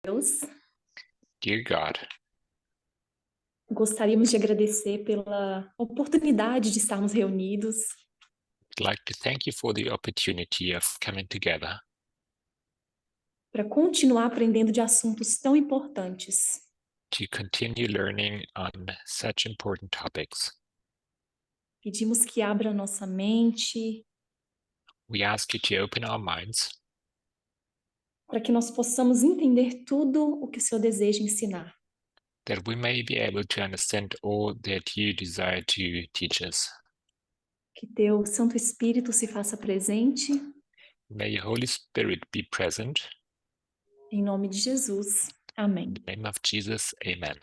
Deus, Dear God, gostaríamos de agradecer pela oportunidade de estarmos reunidos I'd like to thank you for the opportunity of coming together para continuar aprendendo de assuntos tão importantes. to continue learning on such important topics. Pedimos que abra nossa mente We ask you to open our minds para que nós possamos entender tudo o que o Senhor deseja ensinar. that we may be able to understand all that you desire to teach us. Que teu Santo Espírito se faça presente, May your Holy Spirit be present. em nome de Jesus. Amém. In the name of Jesus, amen.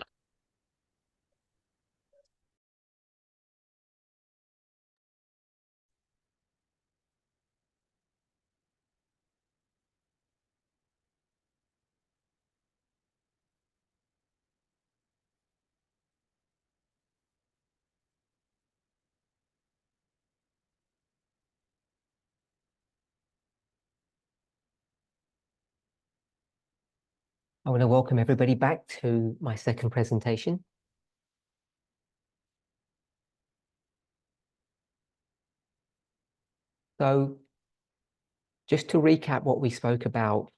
I want to welcome everybody back to my second presentation. So, just to recap what we spoke about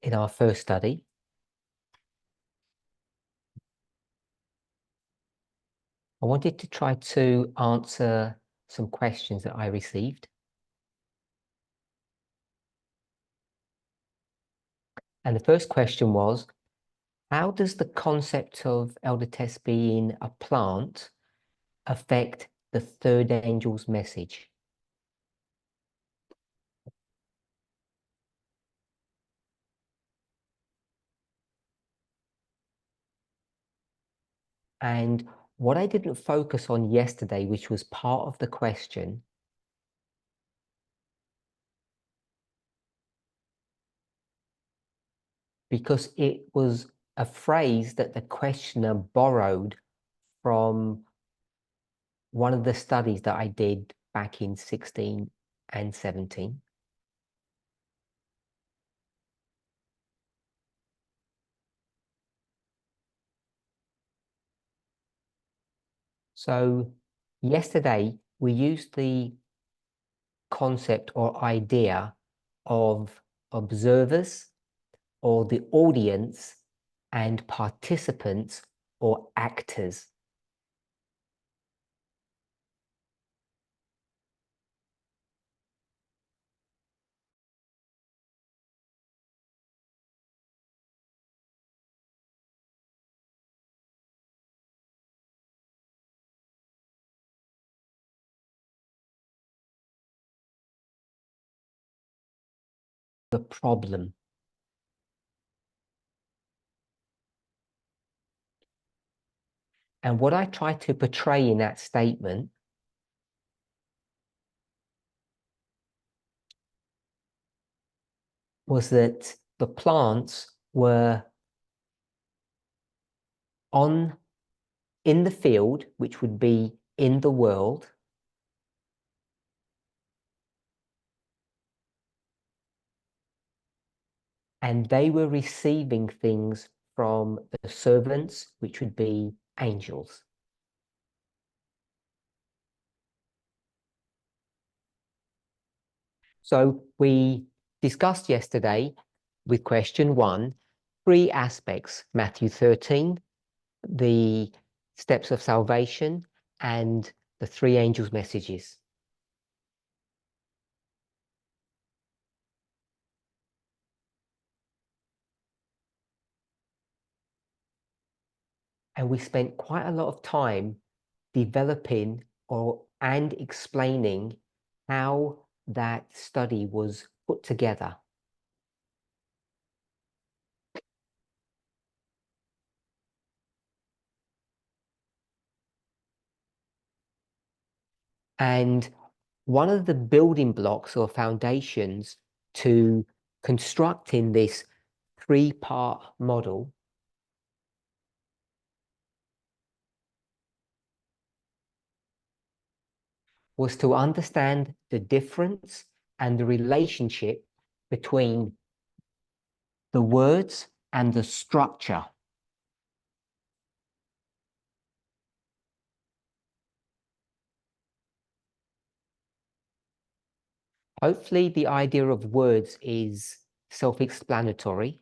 in our first study, I wanted to try to answer some questions that I received. And the first question was, how does the concept of elder test being a plant affect the third angel's message? And what I didn't focus on yesterday, which was part of the question, because it was a phrase that the questioner borrowed from one of the studies that I did back in 16 and 17. So yesterday we used the concept or idea of observers or the audience and participants or actors. The problem. And what I tried to portray in that statement was that the plants were in the field, which would be in the world, and they were receiving things from the servants, which would be angels. So we discussed yesterday with question 1, 3 aspects: Matthew 13, the steps of salvation, and the 3 angels' messages. And we spent quite a lot of time developing and explaining how that study was put together. And one of the building blocks or foundations to constructing this 3-part model was to understand the difference and the relationship between the words and the structure. Hopefully the idea of words is self-explanatory.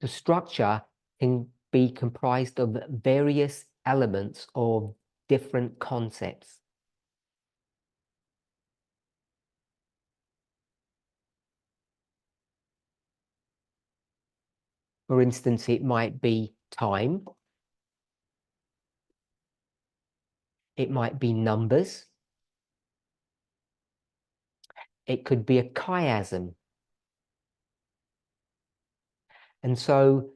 The structure can be comprised of various elements of different concepts. For instance, it might be time. It might be numbers. It could be a chiasm. And so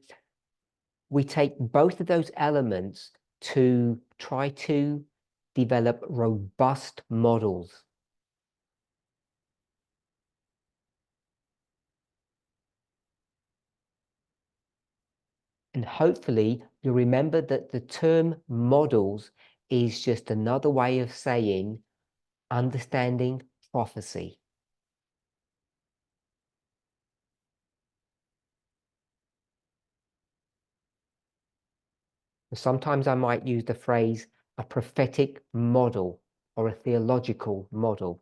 we take both of those elements to try to develop robust models. And hopefully you'll remember that the term models is just another way of saying understanding prophecy. Sometimes I might use the phrase a prophetic model or a theological model.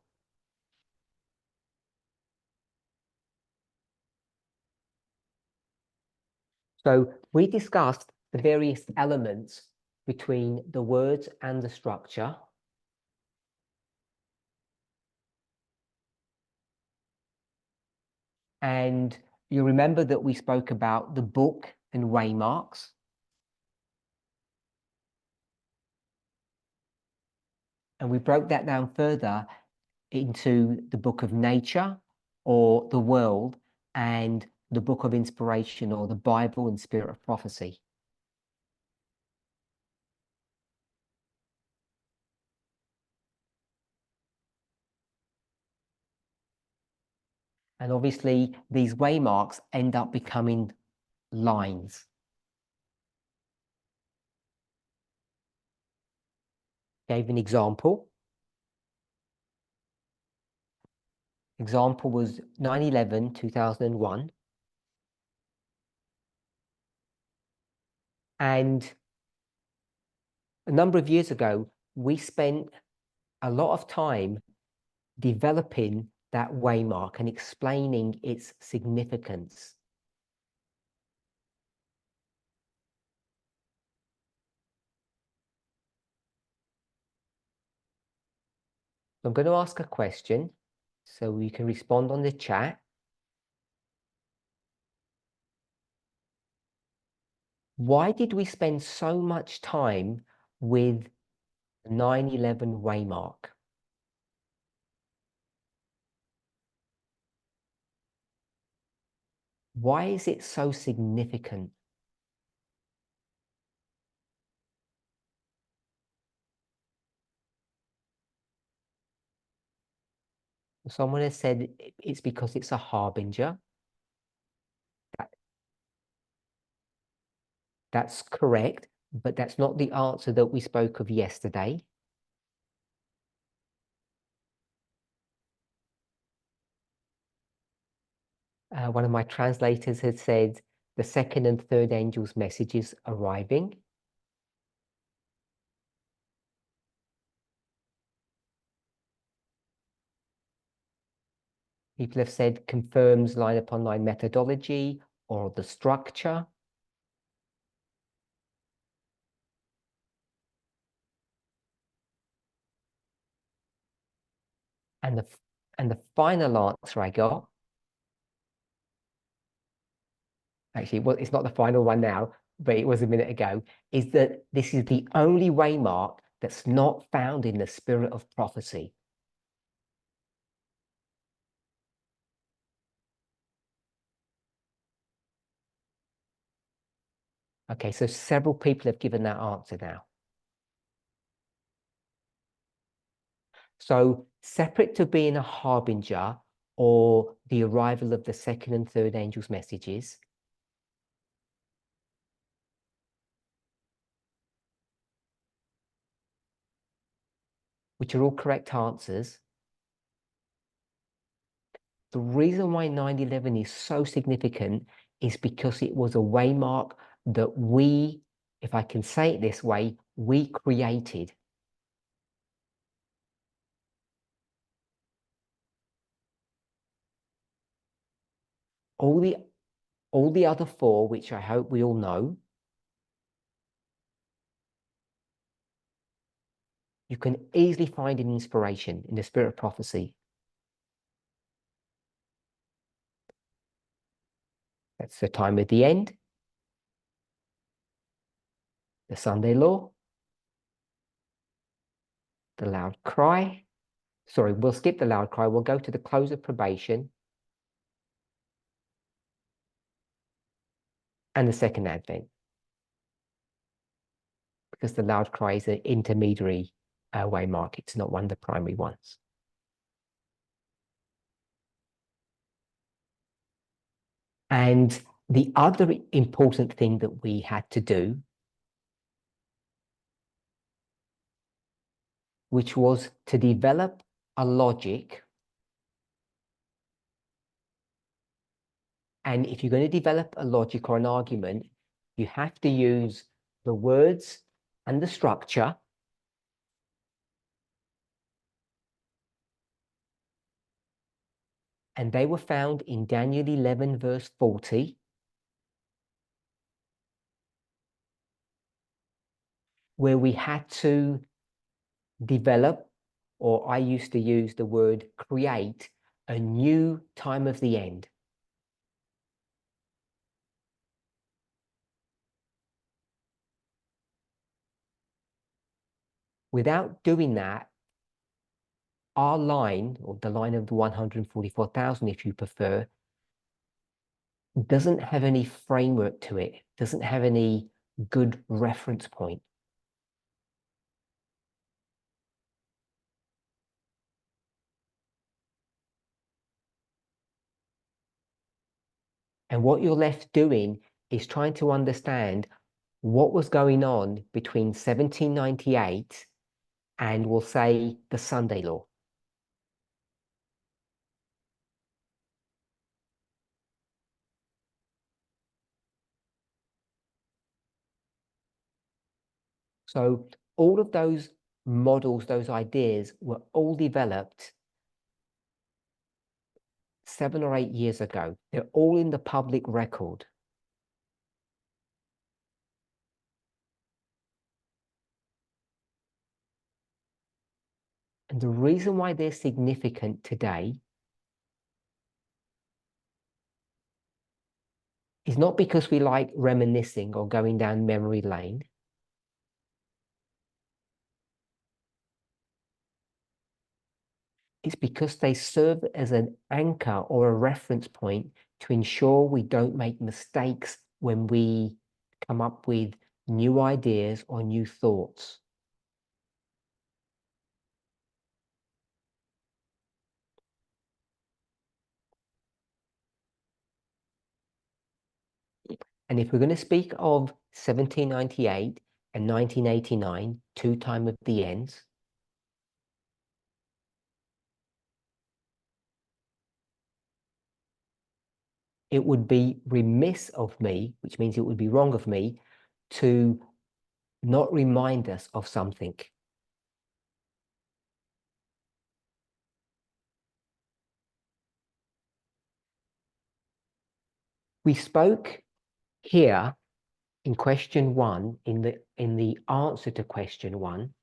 So we discussed the various elements between the words and the structure. And you remember that we spoke about the book and waymarks. And we broke that down further into the book of nature or the world and the book of inspiration or the Bible and spirit of prophecy. And obviously these waymarks end up becoming lines. Gave an example. Example was 9/11, 2001. And a number of years ago, we spent a lot of time developing that waymark and explaining its significance. I'm going to ask a question so you can respond on the chat. Why did we spend so much time with 9/11 waymark? Why is it so significant? Someone has said it's because it's a harbinger. That's correct, but that's not the answer that we spoke of yesterday. One of my translators had said the second and third angel's messages arriving. People have said confirms line upon line methodology or the structure. And the final answer I got, actually, well, it's not the final one now, but it was a minute ago, is that this is the only waymark that's not found in the spirit of prophecy. Okay, so several people have given that answer now. So separate to being a harbinger or the arrival of the second and third angel's messages, which are all correct answers, The reason why 9/11 is so significant is because it was a waymark that we, if I can say it this way, we created. All the other four, which I hope we all know, you can easily find an inspiration in the spirit of prophecy. That's the time of the end, the Sunday law, the loud cry. Sorry, we'll skip the loud cry. We'll go to the close of probation and the second advent, because the loud cry is an intermediary waymark. It's not one of the primary ones. And the other important thing that we had to do, which was to develop a logic. And if you're going to develop a logic or an argument, you have to use the words and the structure. And they were found in Daniel 11, verse 40. Where we had to develop, or I used to use the word create, a new time of the end. Without doing that, our line, or the line of the 144,000, if you prefer, doesn't have any framework to it, doesn't have any good reference point. And what you're left doing is trying to understand what was going on between 1798 and, we'll say, the Sunday Law. So all of those models, those ideas were all developed 7 or 8 years ago. They're all in the public record. And the reason why they're significant today is not because we like reminiscing or going down memory lane. It's because they serve as an anchor or a reference point to ensure we don't make mistakes when we come up with new ideas or new thoughts. And if we're going to speak of 1798 and 1989, two time of the ends, it would be remiss of me, which means it would be wrong of me, to not remind us of something. We spoke here in question 1, in the answer to question 1,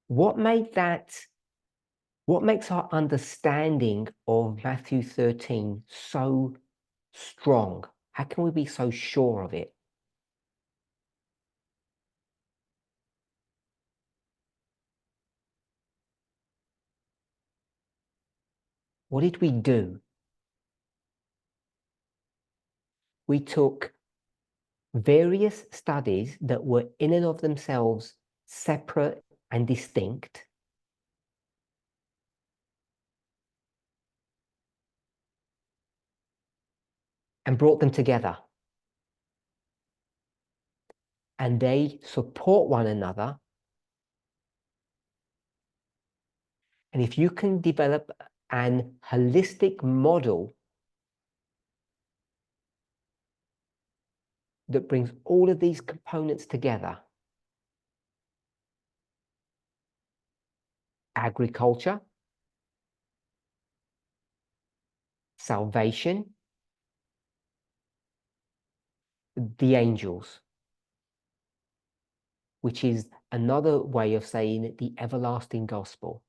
what makes our understanding of Matthew 13 so strong? How can we be so sure of it? What did we do? We took various studies that were in and of themselves separate and distinct, and brought them together. And they support one another And if you can develop an holistic model that brings all of these components together, agriculture, salvation, the angels, which is another way of saying the everlasting gospel.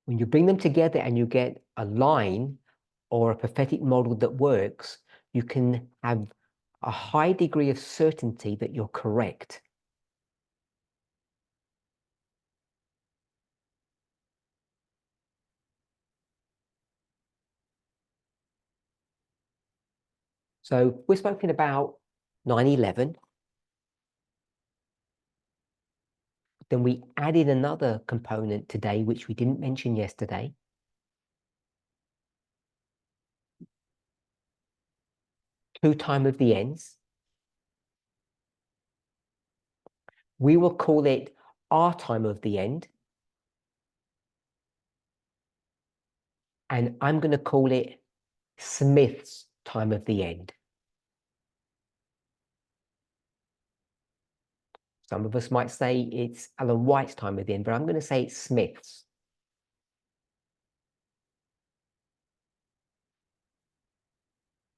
When you bring them together and you get a line or a prophetic model that works, you can have a high degree of certainty that you're correct. So we're speaking about 9/11. Then we added another component today, which we didn't mention yesterday. To time of the ends. We will call it our time of the end. And I'm going to call it Smith's time of the end. Some of us might say it's Ellen White's time of the end, but I'm going to say it's Smith's.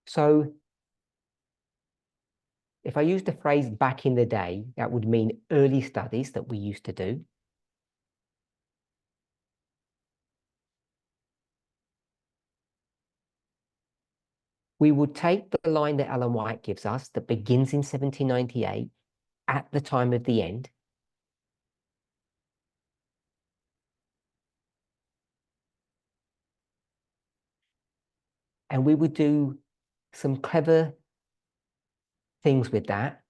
So if I use the phrase back in the day, that would mean early studies that we used to do. We would take the line that Ellen White gives us that begins in 1798 at the time of the end. And we would do some clever things with that.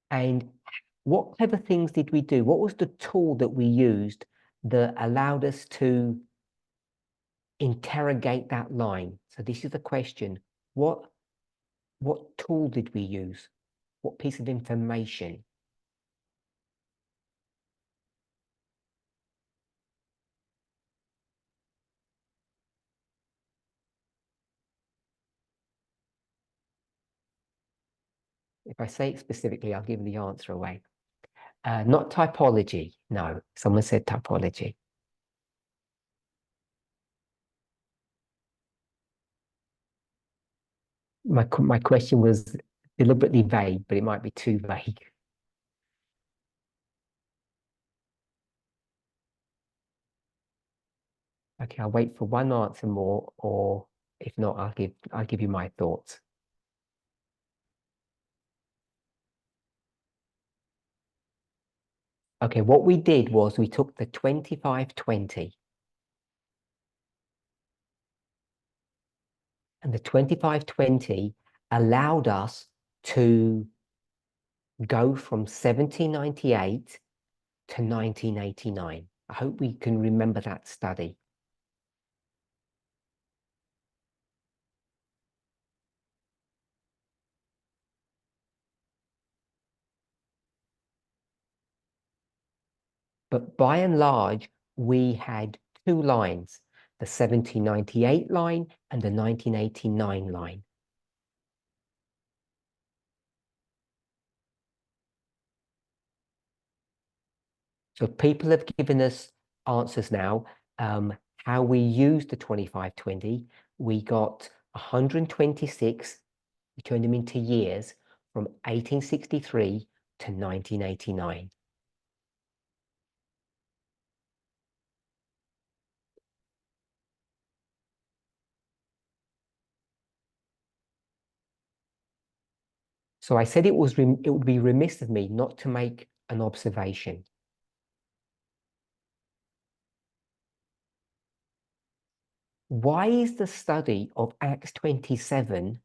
And what clever things did we do? What was the tool that we used that allowed us to interrogate that line? So this is the question. What tool did we use? What piece of information? If I say it specifically, I'll give the answer away. Not typology. No, someone said typology. My question was deliberately vague, but it might be too vague. Okay, I'll wait for one answer more, or if not, I'll give you my thoughts. Okay, what we did was we took the 2520. And the 2520 allowed us to go from 1798 to 1989. I hope we can remember that study. But by and large, we had two lines, the 1798 line and the 1989 line. So people have given us answers now, how we used the 2520. We got 126, we turned them into years from 1863 to 1989. So I said it would be remiss of me not to make an observation. Why is the study of Acts 27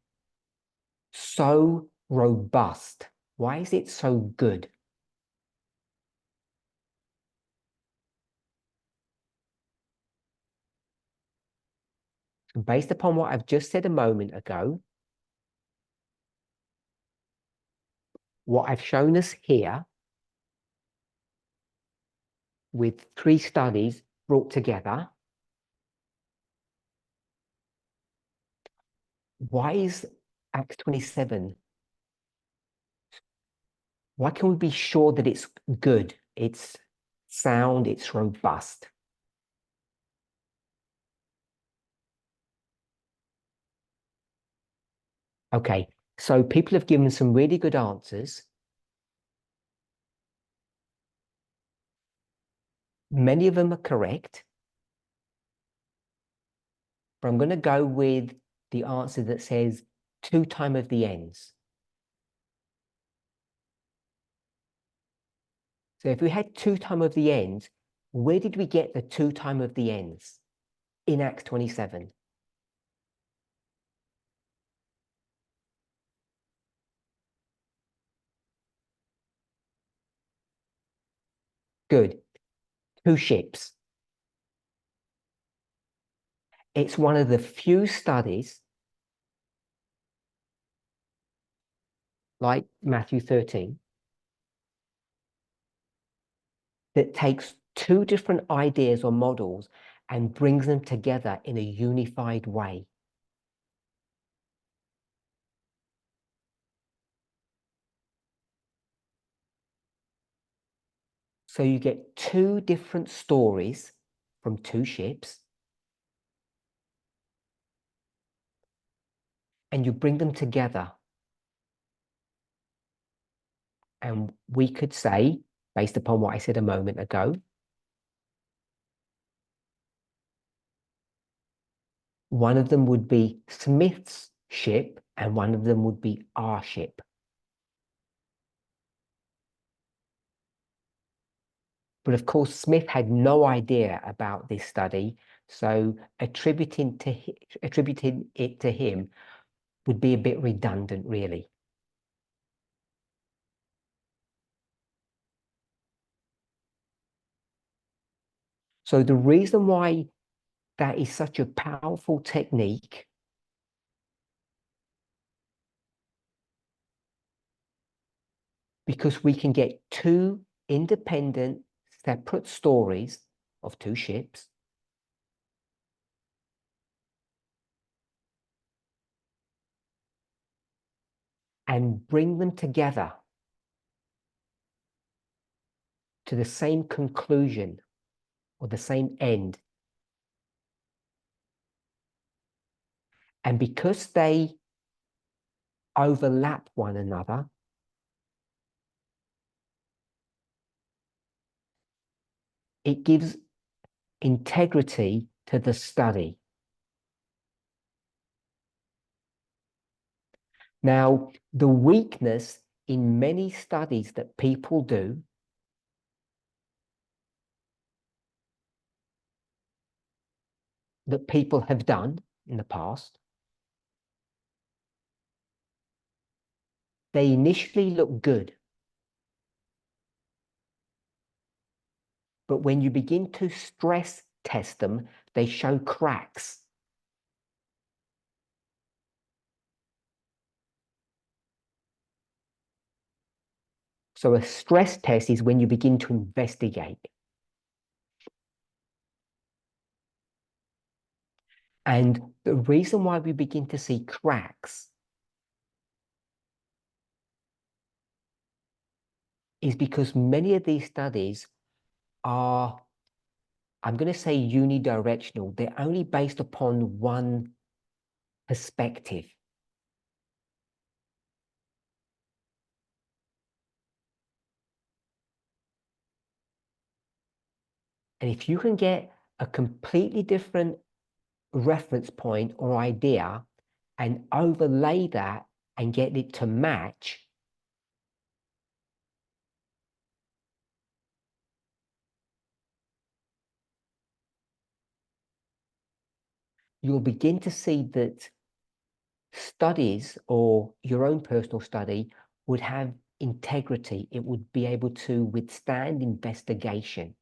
so robust? Why is it so good? Based upon what I've just said a moment ago, what I've shown us here with 3 studies brought together, why is Acts 27? Why can we be sure that it's good, it's sound, it's robust? Okay, so people have given some really good answers. Many of them are correct, but I'm going to go with the answer that says 2 times of the ends. So if we had 2 times of the ends, where did we get the 2 times of the ends in Acts 27? Good. 2 ships. It's one of the few studies, like Matthew 13, that takes 2 different ideas or models and brings them together in a unified way. So you get 2 different stories from 2 ships, and you bring them together. And we could say, based upon what I said a moment ago, one of them would be Smith's ship and one of them would be our ship. But of course, Smith had no idea about this study, so attributing it to him would be a bit redundant, really. So the reason why that is such a powerful technique because we can get 2 independent, separate stories of 2 ships, and bring them together to the same conclusion or the same end. And because they overlap one another, it gives integrity to the study. Now, the weakness in many studies that people do that people have done in the past, they initially look good. But when you begin to stress test them, they show cracks. So a stress test is when you begin to investigate. And the reason why we begin to see cracks is because many of these studies are, I'm going to say, unidirectional. They're only based upon one perspective. And if you can get a completely different reference point or idea and overlay that and get it to match, you'll begin to see that studies or your own personal study would have integrity. It would be able to withstand investigation.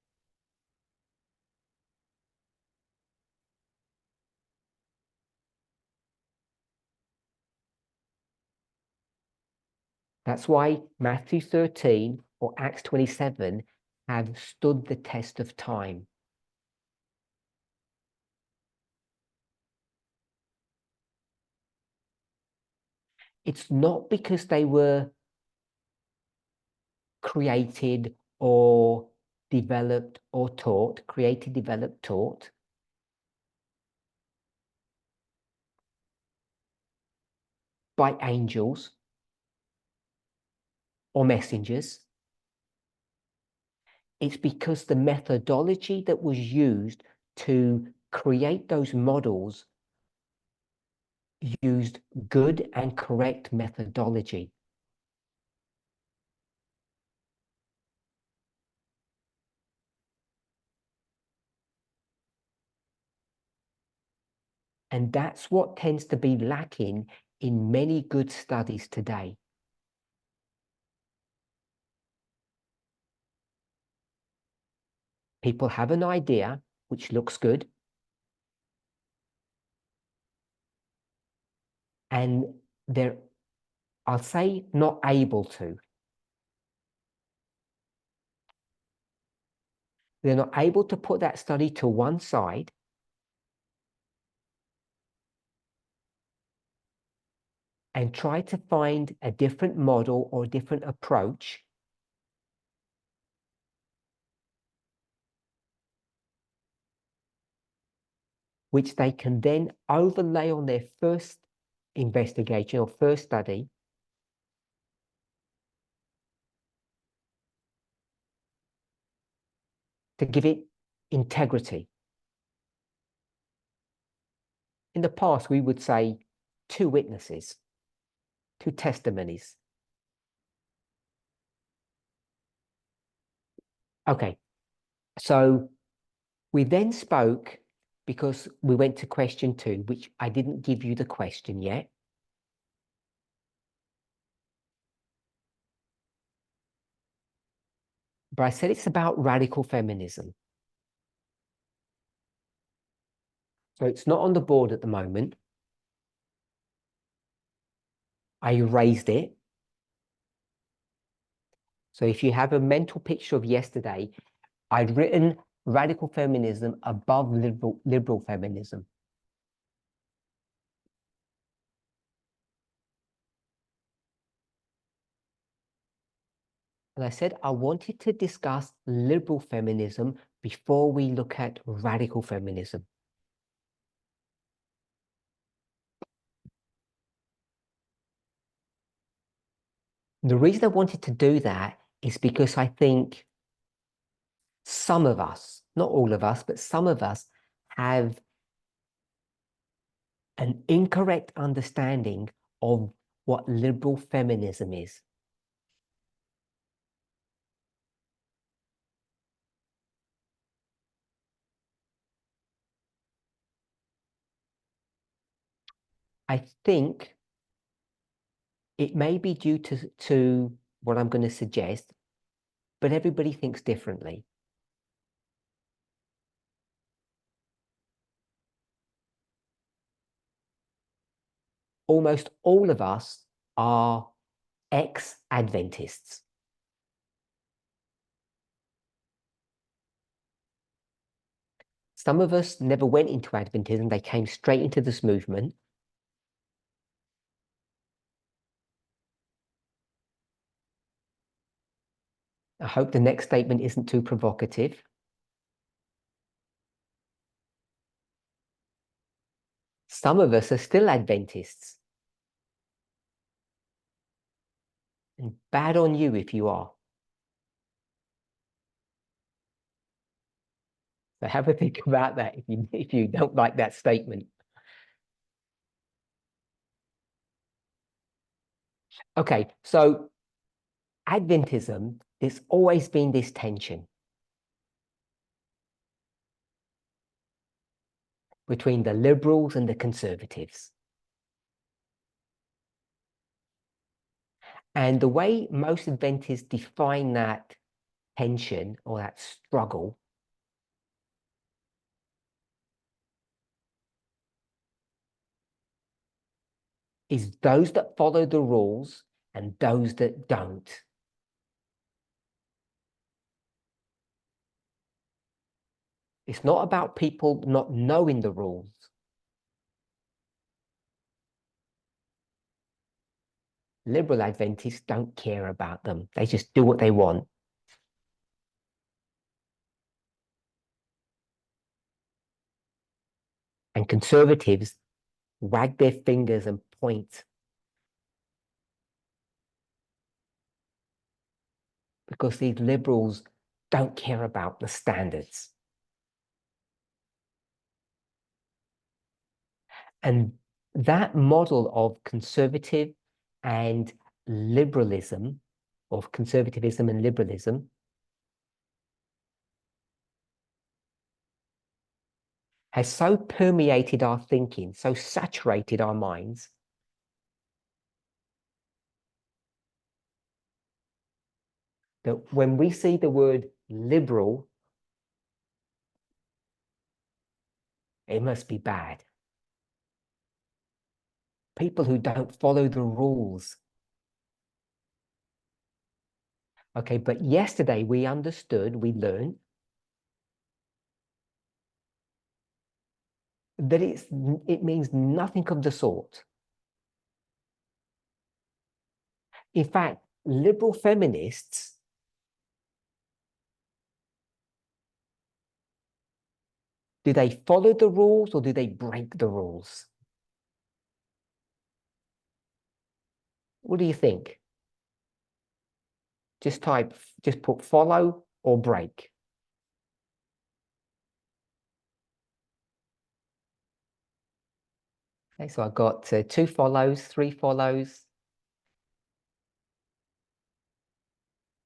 That's why Matthew 13 or Acts 27 have stood the test of time. It's not because they were created or developed or taught, created, developed, taught. By angels or messengers. It's because the methodology that was used to create those models used good and correct methodology. And that's what tends to be lacking in many good studies today. People have an idea which looks good, and they're, I'll say, not able to. They're not able to put that study to one side and try to find a different model or a different approach which they can then overlay on their first investigation or first study to give it integrity. In the past, we would say 2 witnesses, 2 testimonies. Okay, so we then spoke, because we went to question 2, which I didn't give you the question yet. But I said it's about radical feminism. So it's not on the board at the moment. I erased it. So if you have a mental picture of yesterday, I'd written radical feminism above liberal feminism. And I said I wanted to discuss liberal feminism before we look at radical feminism. The reason I wanted to do that is because I think some of us, not all of us, but some of us have an incorrect understanding of what liberal feminism is. I think it may be due to what I'm going to suggest, but everybody thinks differently. Almost all of us are ex-Adventists. Some of us never went into Adventism, they came straight into this movement. I hope the next statement isn't too provocative. Some of us are still Adventists. And bad on you if you are. So have a think about that if you don't like that statement. Okay, so Adventism, there's always been this tension between the liberals and the conservatives. And the way most Adventists define that tension or that struggle is those that follow the rules and those that don't. It's not about people not knowing the rules. Liberal Adventists don't care about them. They just do what they want. And conservatives wag their fingers and point because these liberals don't care about the standards. And that model of conservative and liberalism, of conservatism and liberalism, has so permeated our thinking, so saturated our minds, that when we see the word liberal, it must be bad. People who don't follow the rules. Okay, but yesterday we understood, we learned that it means nothing of the sort. In fact, liberal feminists do they follow the rules or do they break the rules? What do you think? Just put follow or break. Okay, so I've got 2 follows, 3 follows.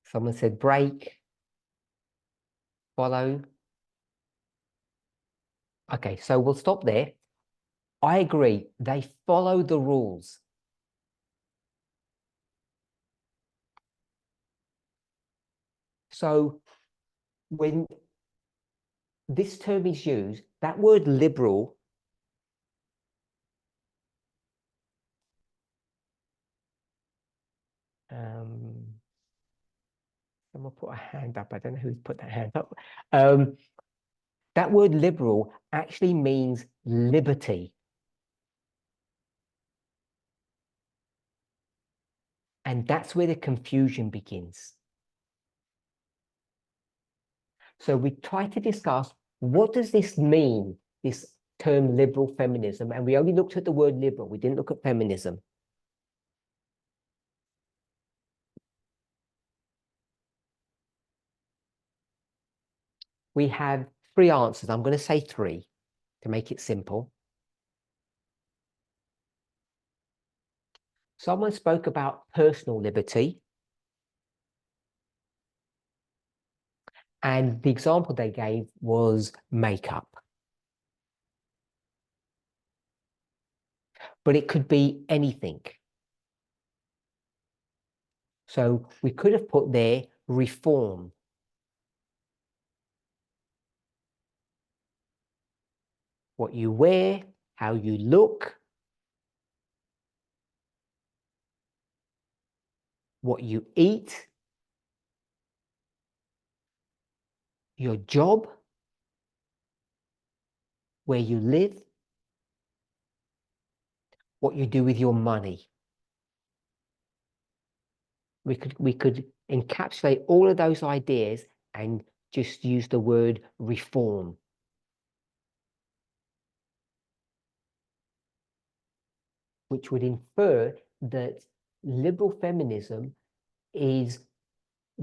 Someone said break, follow. Okay, so we'll stop there. I agree, they follow the rules. So when this term is used, that word liberal someone put a hand up. I don't know who's put that hand up. That word liberal actually means liberty. And that's where the confusion begins. So we try to discuss, what does this mean, this term liberal feminism? And we only looked at the word liberal. We didn't look at feminism. We have 3 answers. I'm going to say 3 to make it simple. Someone spoke about personal liberty. And the example they gave was makeup. But it could be anything. So we could have put there reform. What you wear, how you look, what you eat, your job, where you live, what you do with your money. We could encapsulate all of those ideas and just use the word reform. Which would infer that liberal feminism is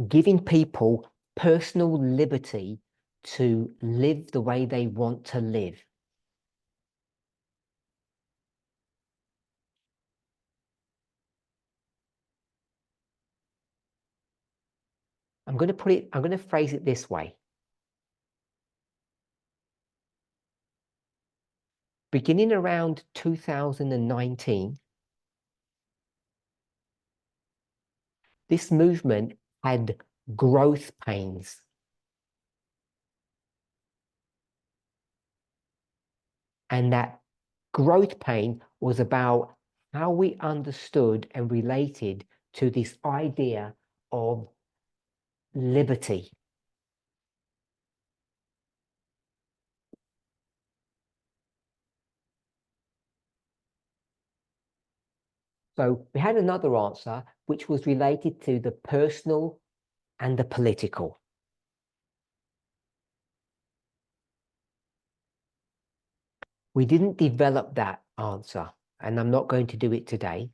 giving people personal liberty to live the way they want to live. I'm going to phrase it this way. Beginning around 2019, this movement had growth pains. And that growth pain was about how we understood and related to this idea of liberty. So we had another answer, which was related to the personal and the political. We didn't develop that answer, and I'm not going to do it today.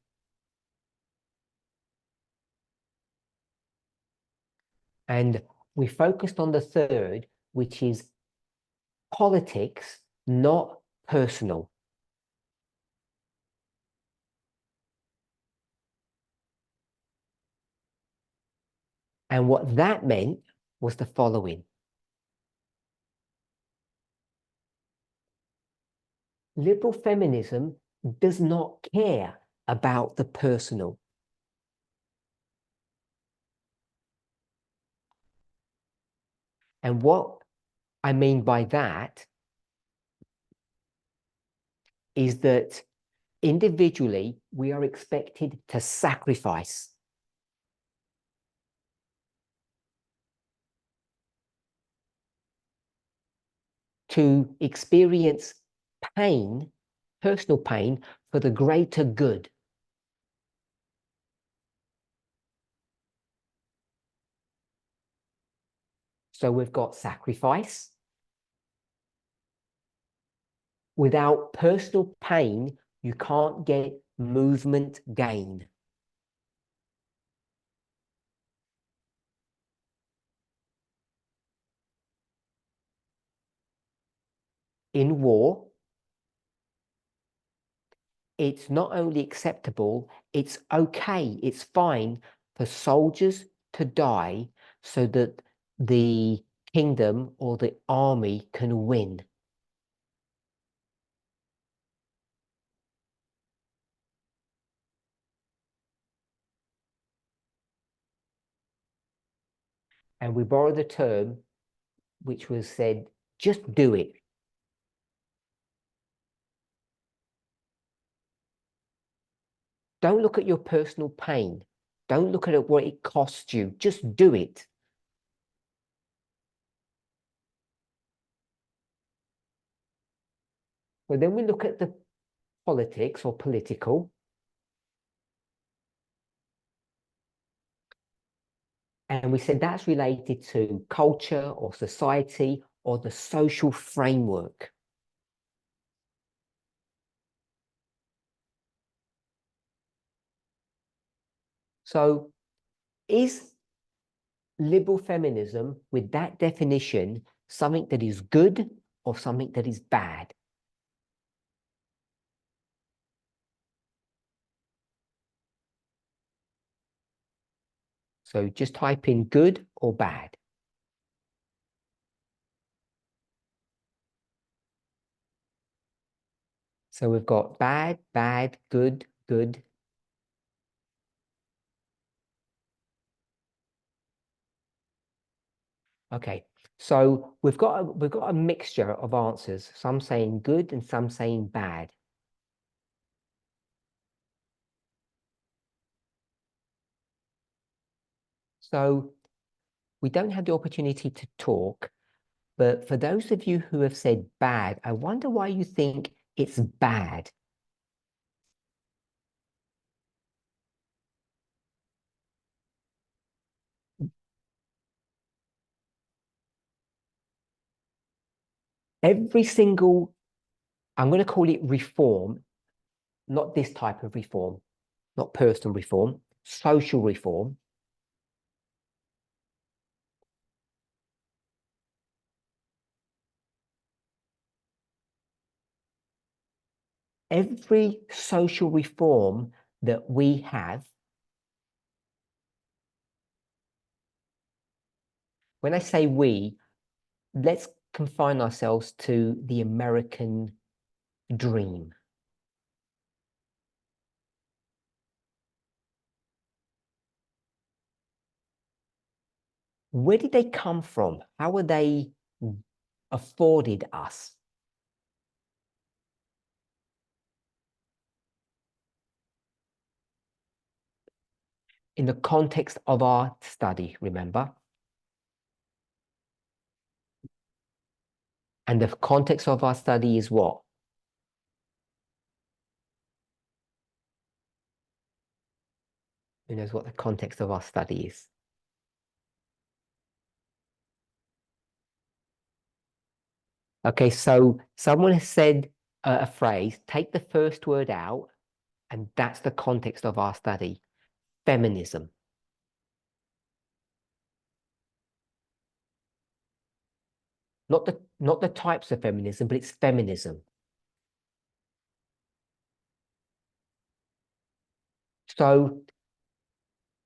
And we focused on the third, which is politics, not personal. And what that meant was the following. Liberal feminism does not care about the personal. And what I mean by that is that individually, we are expected to sacrifice. To experience pain, personal pain, for the greater good. So we've got sacrifice. Without personal pain, you can't get movement gain. In war, it's not only acceptable, it's okay, it's fine for soldiers to die so that the kingdom or the army can win. And we borrow the term which was said, just do it. Don't look at your personal pain. Don't look at what it costs you. Just do it. But then we look at the politics or political. And we said that's related to culture or society or the social framework. So is liberal feminism, with that definition, something that is good or something that is bad? So just type in good or bad. So we've got bad, bad, good, good. Okay, so we've got a mixture of answers, some saying good and some saying bad. So we don't have the opportunity to talk, but for those of you who have said bad, I wonder why you think it's bad. Every single, I'm going to call it reform, not this type of reform, not personal reform, social reform. Every social reform that we have, when I say we, let's confine ourselves to the American dream. Where did they come from? How were they afforded us? in the context of our study, remember? And the context of our study is what? Who knows what the context of our study is? Okay, so someone has said a phrase, take the first word out, and that's the context of our study. Feminism. Not the types of feminism, but it's feminism. So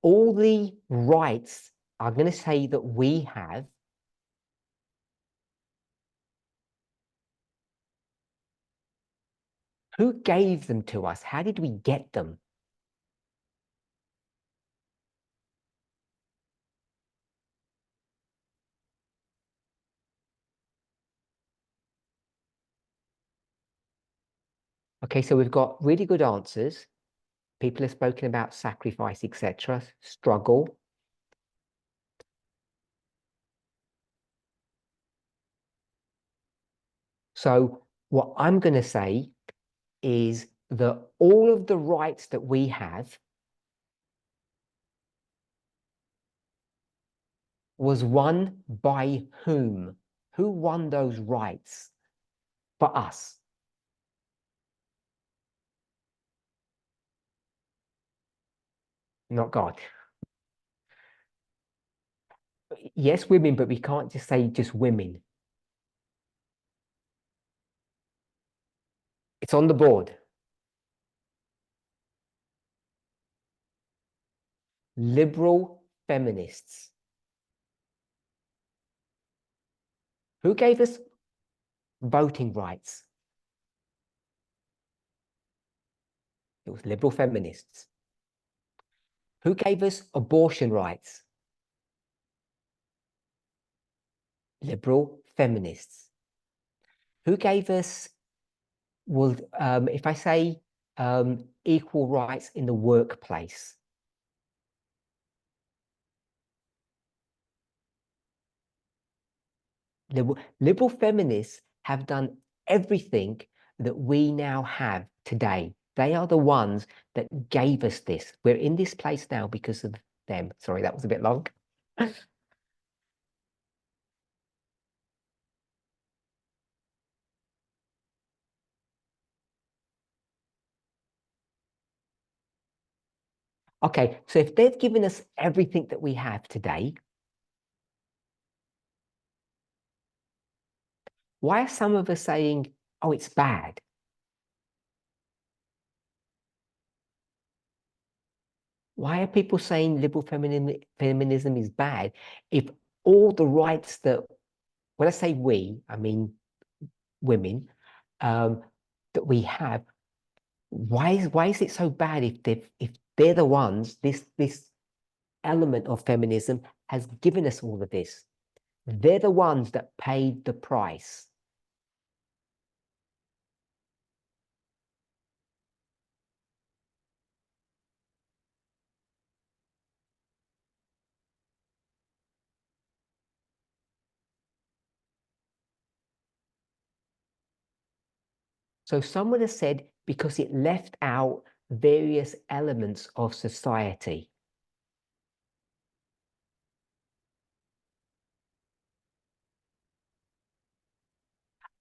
all the rights I'm going to say that we have who gave them to us? How did we get them? Okay, so we've got really good answers. People have spoken about sacrifice, etc., struggle. So what I'm going to say is that all of the rights that we have was won by whom? Who won those rights for us? Not God. Yes, women, but we can't just say just women. It's on the board. Liberal feminists. Who gave us voting rights? It was liberal feminists. Who gave us abortion rights? Liberal feminists. Who gave us, well, if I say equal rights in the workplace? Liberal feminists have done everything that we now have today. They are the ones that gave us this. We're in this place now because of them. Sorry, that was a bit long. Okay, so if they've given us everything that we have today, why are some of us saying, oh, it's bad? Why are people saying liberal feminism is bad if all the rights that, when I say we, I mean women, that we have, why is it so bad if they're the ones, this element of feminism has given us all of this? They're the ones that paid the price. So someone has said because it left out various elements of society.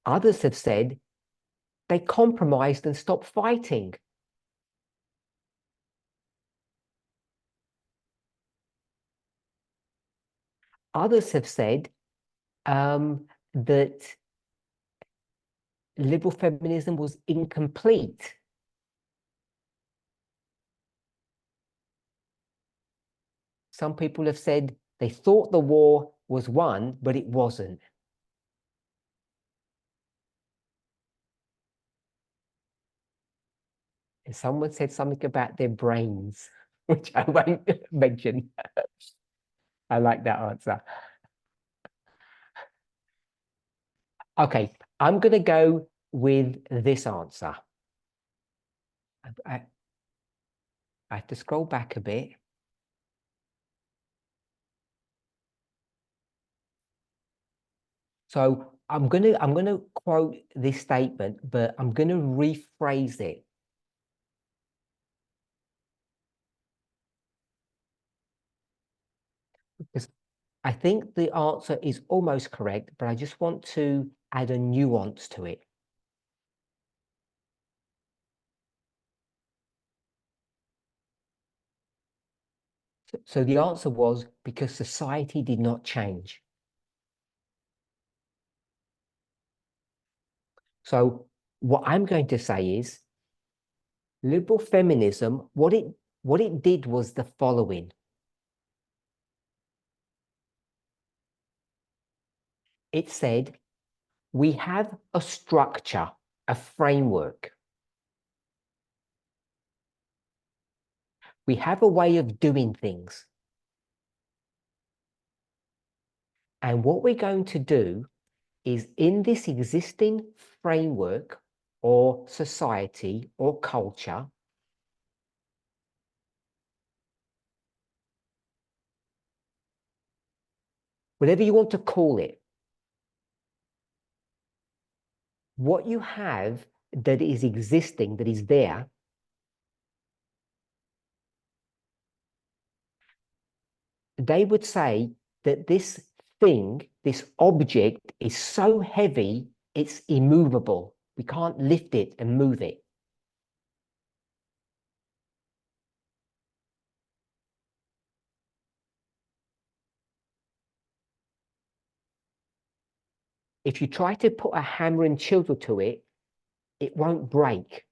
Others have said they compromised and stopped fighting. Others have said that liberal feminism was incomplete. Some people have said they thought the war was won, but it wasn't. And someone said something about their brains, which I won't mention. I like that answer. Okay, I'm going to go with this answer. I have to scroll back a bit. So I'm gonna quote this statement, but I'm gonna rephrase it. Because I think the answer is almost correct, but I just want to add a nuance to it. So the answer was because society did not change. So what I'm going to say is liberal feminism, what it did was the following. It said, we have a structure, a framework. We have a way of doing things. And what we're going to do is in this existing framework or society or culture, whatever you want to call it, what you have that is existing, that is there, they would say that this thing, this object is so heavy, it's immovable. We can't lift it and move it. If you try to put a hammer and chisel to it, it won't break.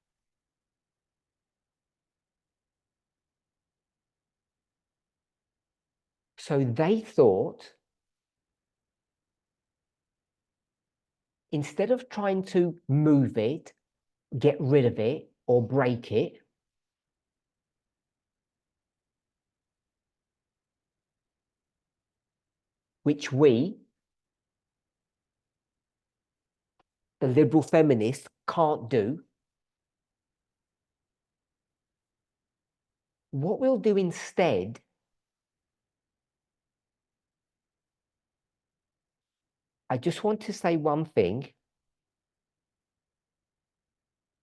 So they thought, instead of trying to move it, get rid of it, or break it, which we, the liberal feminists, can't do, what we'll do instead, I just want to say one thing.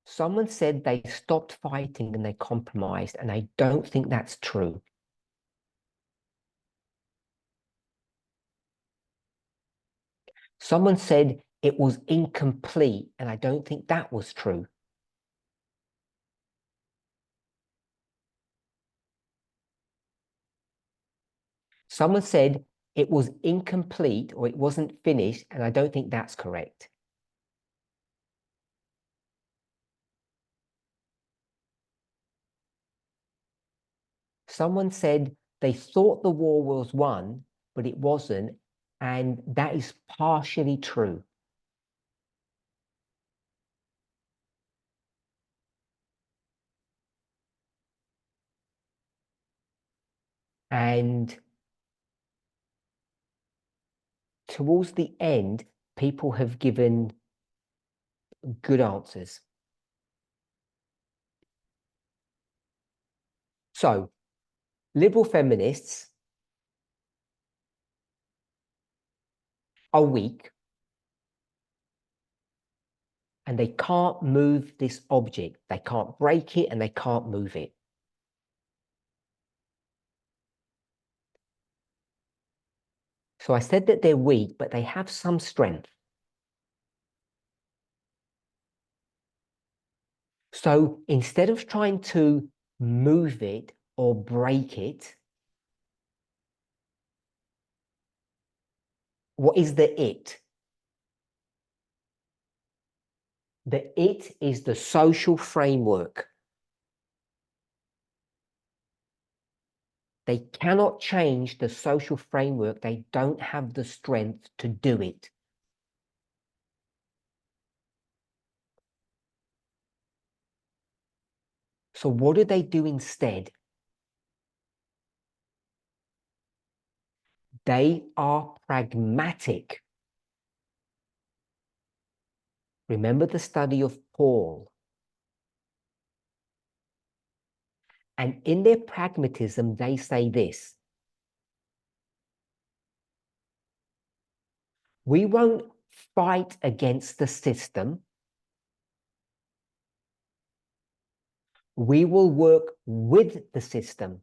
Someone said they stopped fighting and they compromised, and I don't think that's true. Someone said it was incomplete, and I don't think that was true. Someone said it was incomplete or it wasn't finished, and I don't think that's correct. Someone said they thought the war was won, but it wasn't, and that is partially true. And towards the end, people have given good answers. So, liberal feminists are weak and they can't move this object. They can't break it and they can't move it. So I said that they're weak, but they have some strength. So instead of trying to move it or break it, what is the it? The it is the social framework. They cannot change the social framework. They don't have the strength to do it. So what do they do instead? They are pragmatic. Remember the study of Paul. And in their pragmatism, they say this: we won't fight against the system. We will work with the system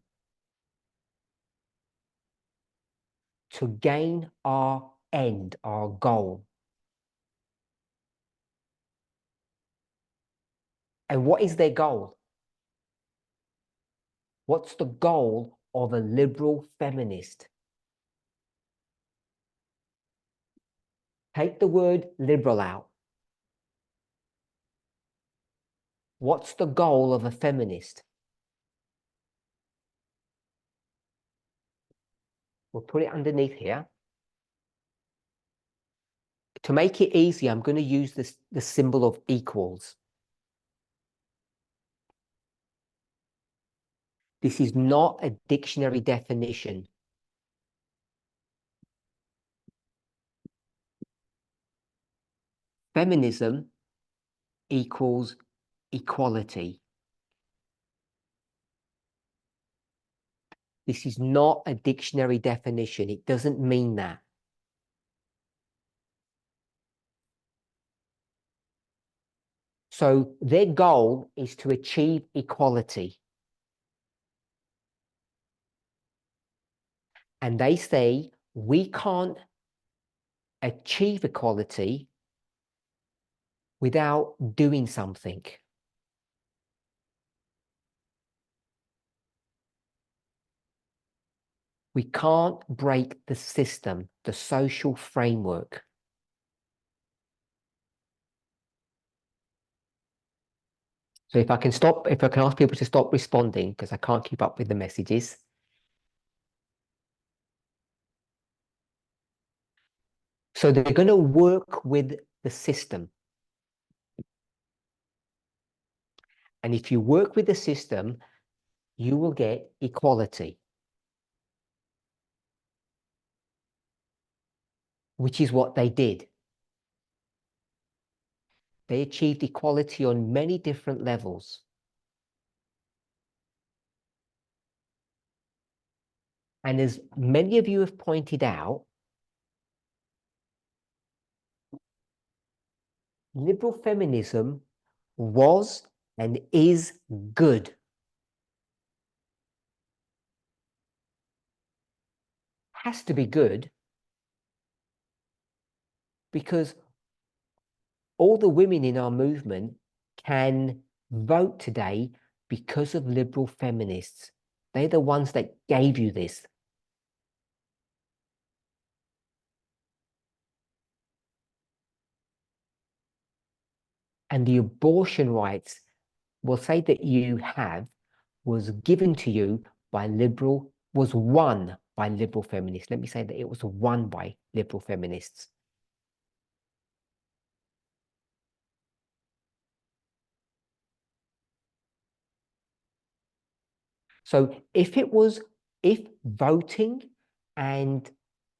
to gain our end, our goal. And what is their goal? What's the goal of a liberal feminist? Take the word liberal out. What's the goal of a feminist? We'll put it underneath here. To make it easy, I'm going to use the symbol of equals. This is not a dictionary definition. Feminism equals equality. This is not a dictionary definition. It doesn't mean that. So their goal is to achieve equality. And they say we can't achieve equality without doing something. We can't break the system, the social framework. So if I can ask people to stop responding because I can't keep up with the messages. So they're going to work with the system. And if you work with the system, you will get equality, which is what they did. They achieved equality on many different levels. And as many of you have pointed out, liberal feminism was and is good. Has to be good because all the women in our movement can vote today because of liberal feminists. They're the ones that gave you this. And the abortion rights, we'll say that you have, was given to you by was won by liberal feminists. Let me say that it was won by liberal feminists. So if voting and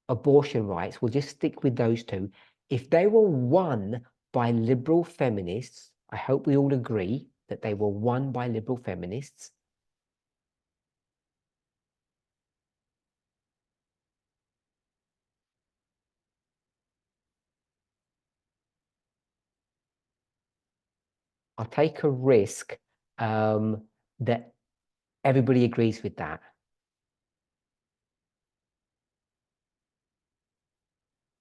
abortion rights, we'll just stick with those two, if they were won by liberal feminists, I hope we all agree that they were won by liberal feminists. I'll take a risk that everybody agrees with that.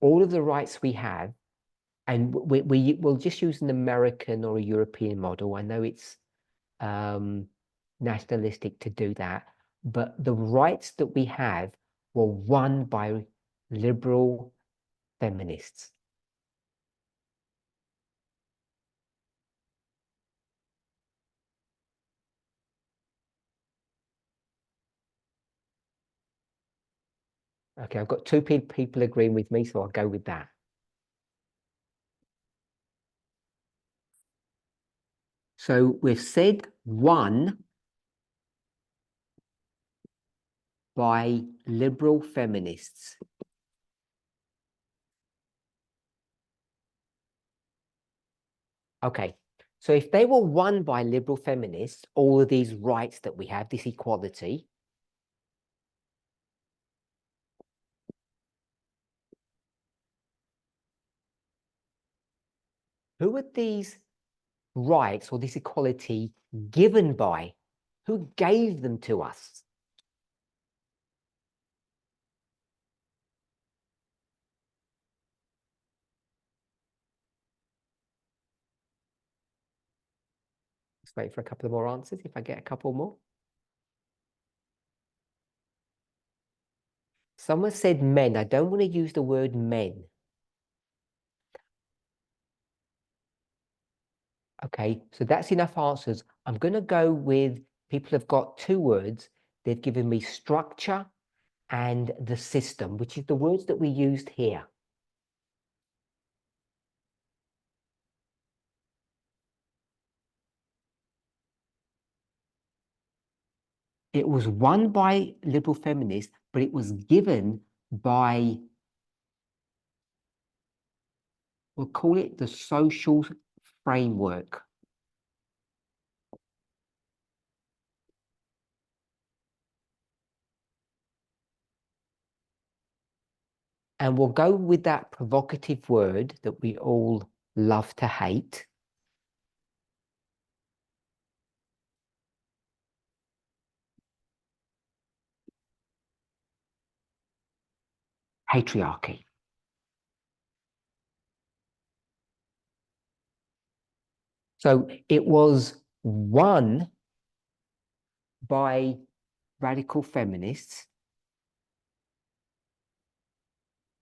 All of the rights we have, and we'll just use an American or a European model. I know it's nationalistic to do that, but the rights that we have were won by liberal feminists. Okay, I've got two people agreeing with me, so I'll go with that. So we've said won by liberal feminists. Okay, so if they were won by liberal feminists, all of these rights that we have, this equality, Who are these rights or this equality given by? Who gave them to us? Let's wait for a couple of more answers if I get a couple more. Someone said men. I don't want to use the word men. Okay, so that's enough answers. I'm going to go with people have got two words. They've given me structure and the system, which is the words that we used here. It was won by liberal feminists, but it was given by, we'll call it the social framework. And we'll go with that provocative word that we all love to hate. Patriarchy. So it was won by radical feminists,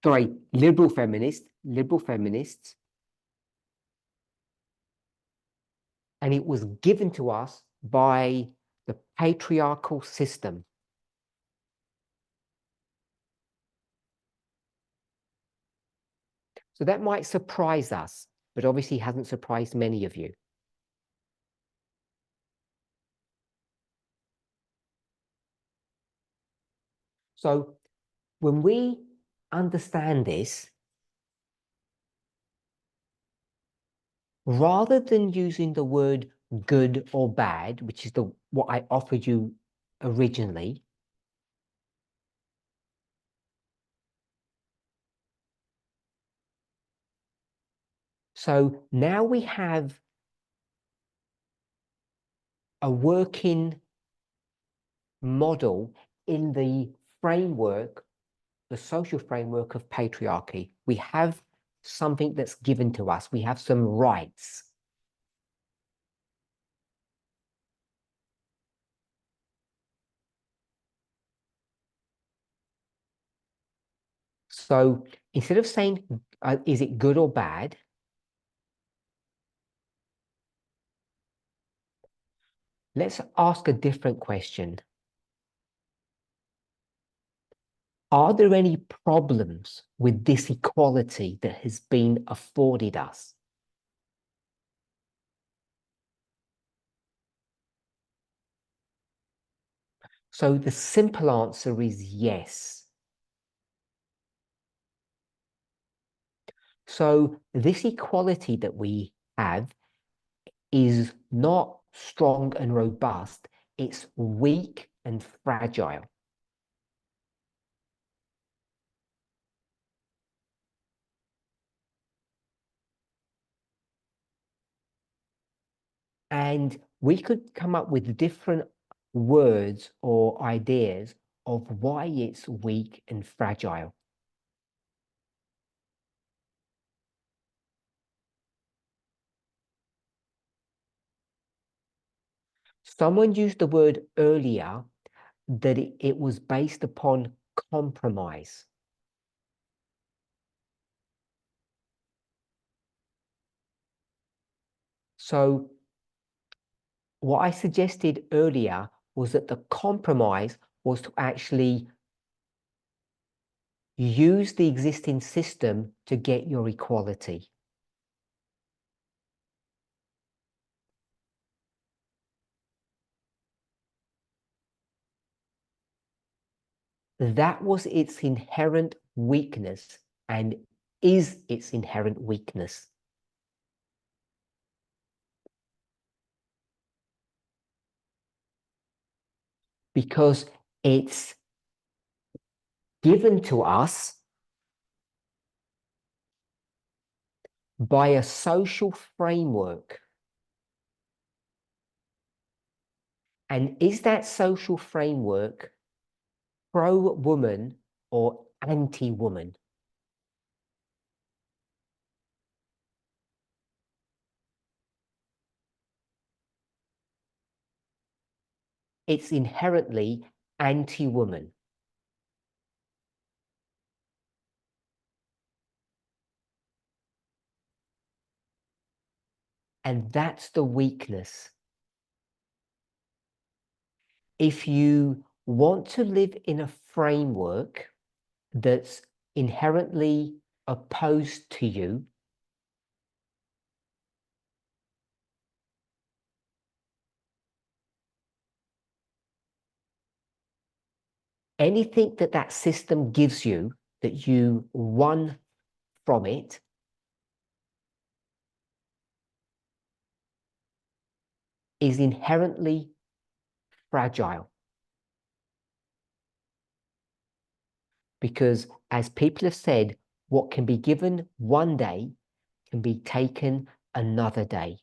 sorry, liberal feminists, and it was given to us by the patriarchal system. So that might surprise us, but obviously hasn't surprised many of you. So when we understand this, rather than using the word good or bad, which is what I offered you originally, so now we have a working model in the framework, the social framework of patriarchy. We have something that's given to us. We have some rights. So instead of saying, is it good or bad? Let's ask a different question. Are there any problems with this equality that has been afforded us? So the simple answer is yes. So this equality that we have is not strong and robust, it's weak and fragile. And we could come up with different words or ideas of why it's weak and fragile. Someone used the word earlier that it was based upon compromise. So what I suggested earlier was that the compromise was to actually use the existing system to get your equality. That was its inherent weakness and is its inherent weakness. Because it's given to us by a social framework. And is that social framework pro-woman or anti-woman? It's inherently anti-woman. And that's the weakness. If you want to live in a framework that's inherently opposed to you, anything that that system gives you that you won from it is inherently fragile. Because as people have said, what can be given one day can be taken another day.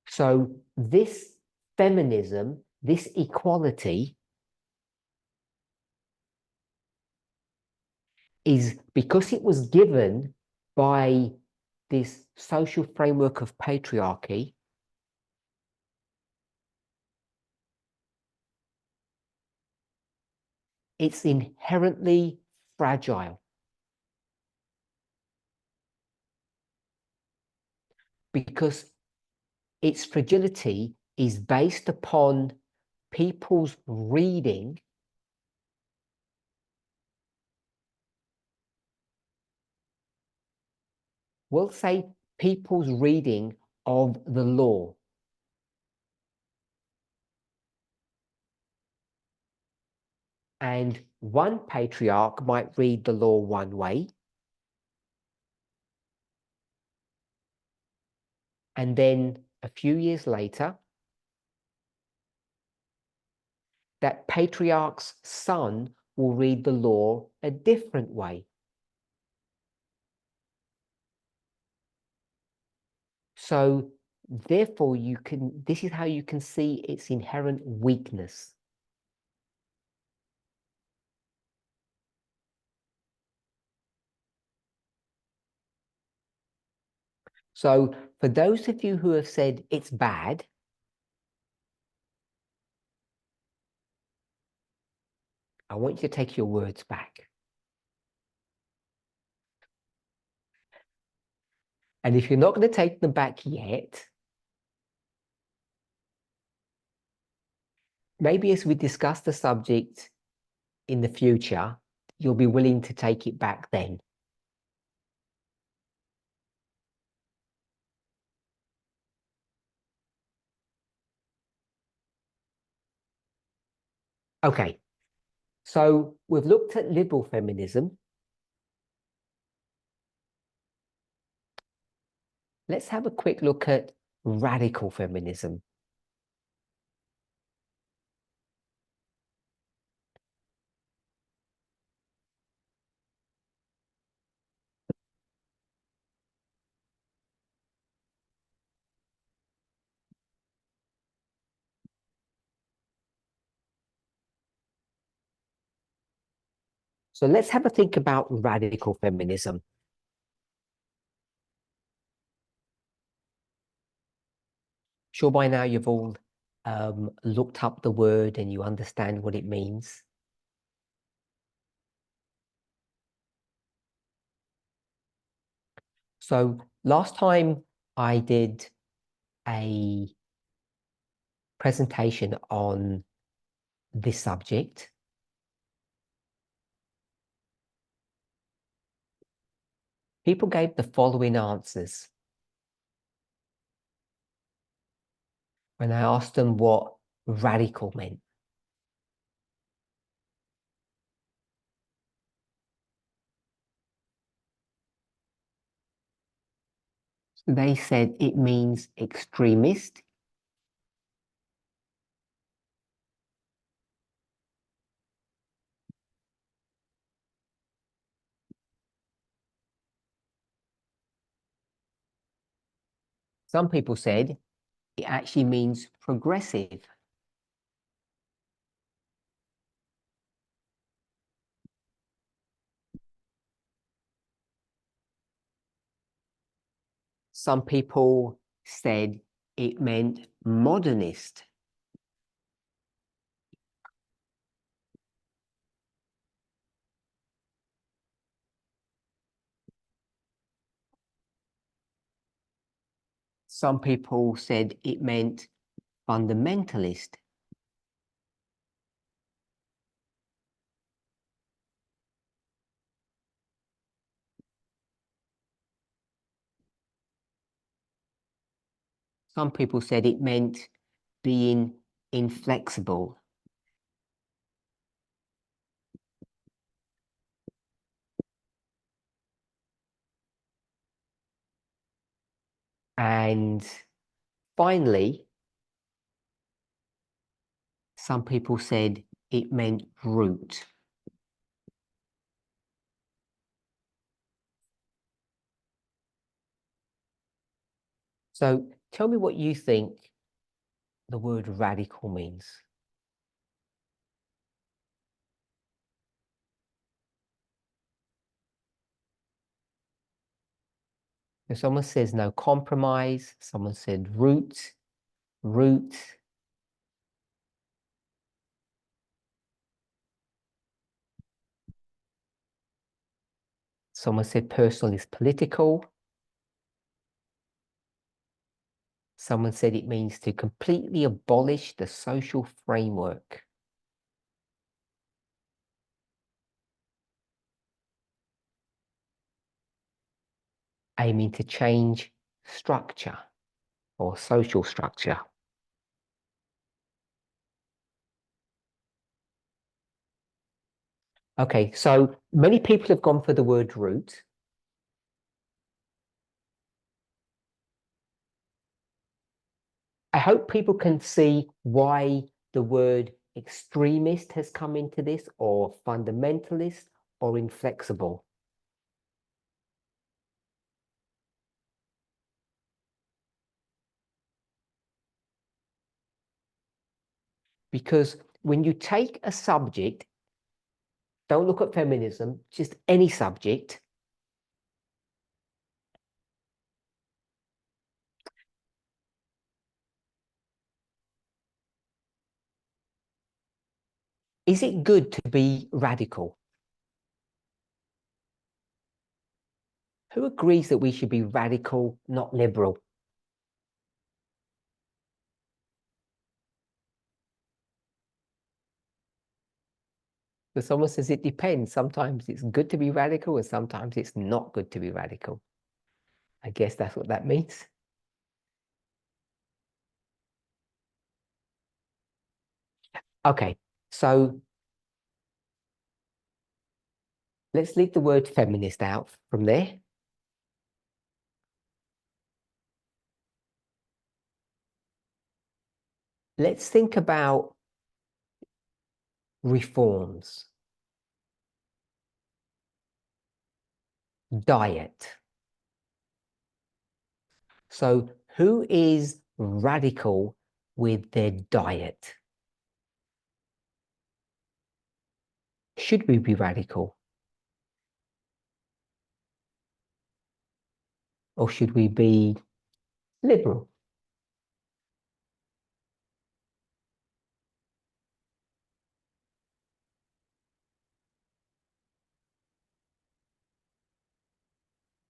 So this feminism, this equality, is because it was given by this social framework of patriarchy, it's inherently fragile. Because its fragility is based upon people's reading we'll say people's reading of the law. And one patriarch might read the law one way, and then a few years later, that patriarch's son will read the law a different way. So therefore, this is how you can see its inherent weakness. So for those of you who have said it's bad, I want you to take your words back. And if you're not going to take them back yet, maybe as we discuss the subject in the future, you'll be willing to take it back then. Okay, so we've looked at liberal feminism. Let's have a quick look at radical feminism. So let's have a think about radical feminism. Sure, by now you've all looked up the word and you understand what it means. So last time I did a presentation on this subject. People gave the following answers when I asked them what radical meant. They said it means extremist, Some people said it actually means progressive. Some people said it meant modernist. Some people said it meant fundamentalist. Some people said it meant being inflexible. And finally, some people said it meant root. So tell me what you think the word radical means. If someone says no compromise, someone said root. Someone said personal is political. Someone said it means to completely abolish the social framework. Aiming to change structure or social structure. Okay, so many people have gone for the word root. I hope people can see why the word extremist has come into this, or fundamentalist, or inflexible. Because when you take a subject, don't look at feminism, just any subject, is it good to be radical? Who agrees that we should be radical, not liberal? So someone says it depends. Sometimes it's good to be radical and sometimes it's not good to be radical. I guess that's what that means. Okay, so let's leave the word feminist out from there. Let's think about reforms. Diet. So who is radical with their diet? Should we be radical? Or should we be liberal?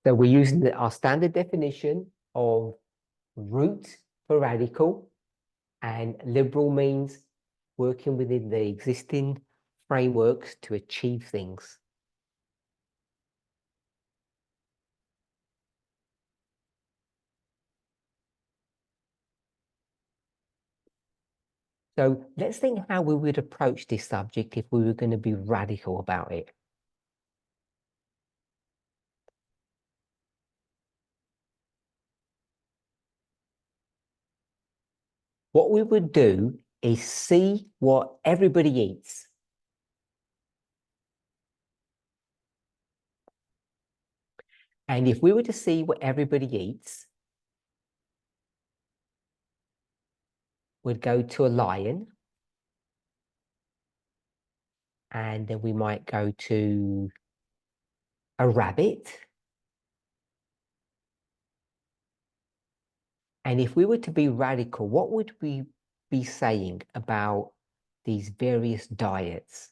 So we're using our standard definition of root for radical, and liberal means working within the existing frameworks to achieve things. So let's think how we would approach this subject if we were going to be radical about it. What we would do is see what everybody eats. And if we were to see what everybody eats, would go to a lion. And then we might go to a rabbit. And if we were to be radical, what would we be saying about these various diets?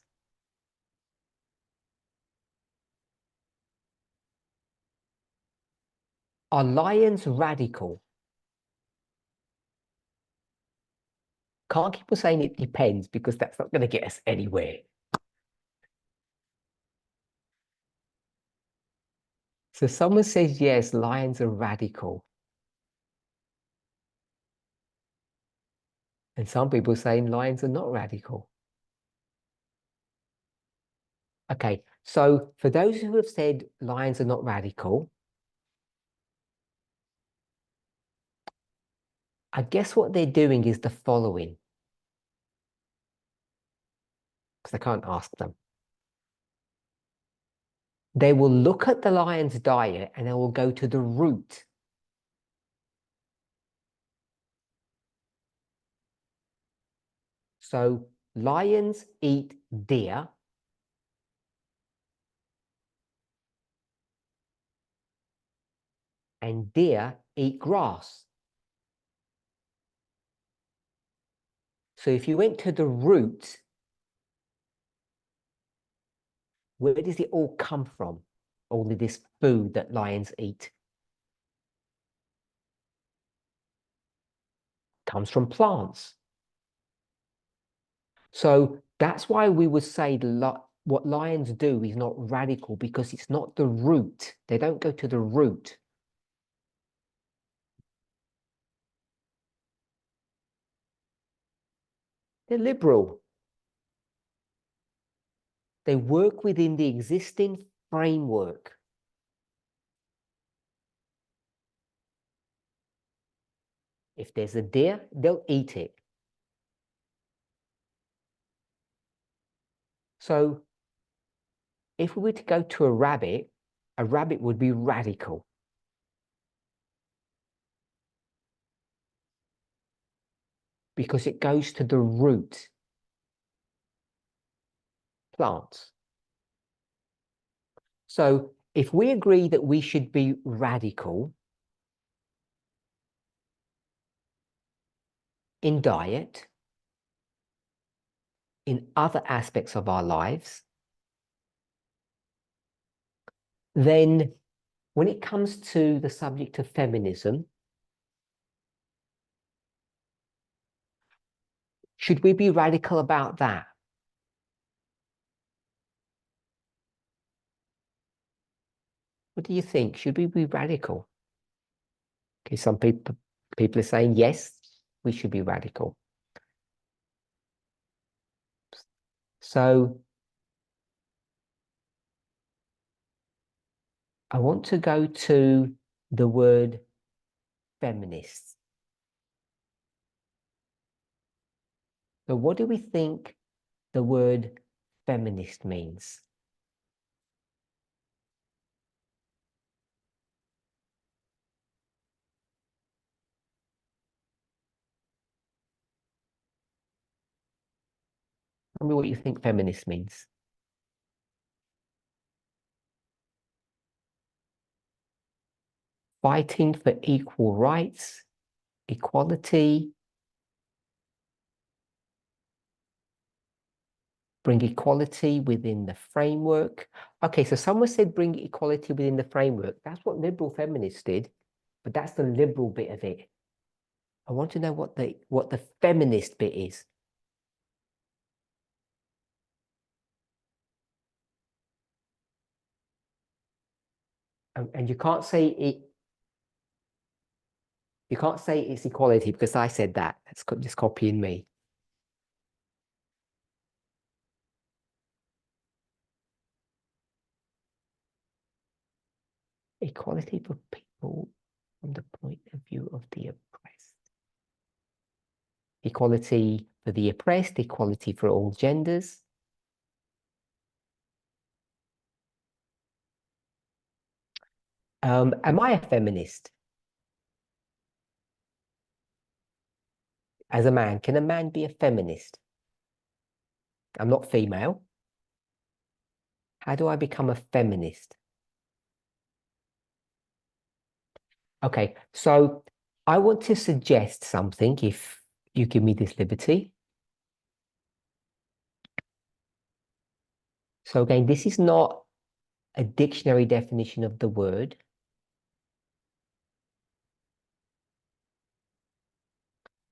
Are lions radical? Can't keep on saying it depends, because that's not going to get us anywhere. So someone says, yes, lions are radical. And some people are saying lions are not radical. Okay, so for those who have said lions are not radical, I guess what they're doing is the following, because I can't ask them. They will look at the lion's diet and they will go to the root. So lions eat deer. And deer eat grass. So if you went to the root, where does it all come from? All of this food that lions eat comes from plants. So that's why we would say what lions do is not radical, because it's not the root. They don't go to the root. They're liberal. They work within the existing framework. If there's a deer, they'll eat it. So if we were to go to a rabbit would be radical. Because it goes to the root. Plants. So if we agree that we should be radical in diet, in other aspects of our lives, then when it comes to the subject of feminism, should we be radical about that? What do you think? Should we be radical? Okay, some people are saying, yes, we should be radical. So I want to go to the word feminist. So what do we think the word feminist means? Tell me what you think feminist means. Fighting for equal rights, equality, bring equality within the framework. Okay, so someone said bring equality within the framework. That's what liberal feminists did, but that's the liberal bit of it. I want to know what the feminist bit is. And you can't say it. You can't say it's equality because I said that. That's just copying me. Equality for people from the point of view of the oppressed. Equality for the oppressed, equality for all genders. Am I a feminist? as a man? Can a man be a feminist? I'm not female. How do I become a feminist? Okay, so I want to suggest something, if you give me this liberty. So again, this is not a dictionary definition of the word.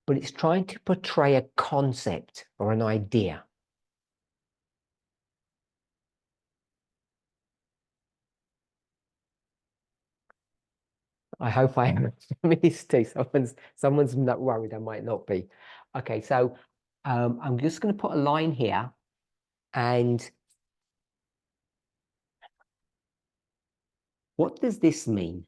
But it's trying to portray a concept or an idea. I hope I am a feminist too. Someone's not worried, I might not be. Okay, so I'm just going to put a line here, and what does this mean?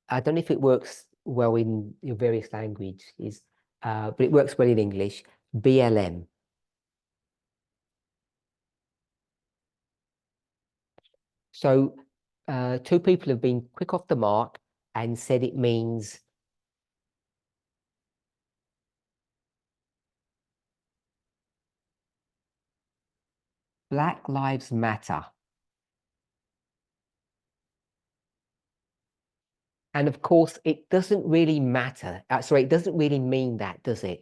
I don't know if it works well in your various languages, but it works well in English. BLM. So two people have been quick off the mark and said it means Black Lives Matter. And of course, it doesn't really matter. Sorry, it doesn't really mean that, does it?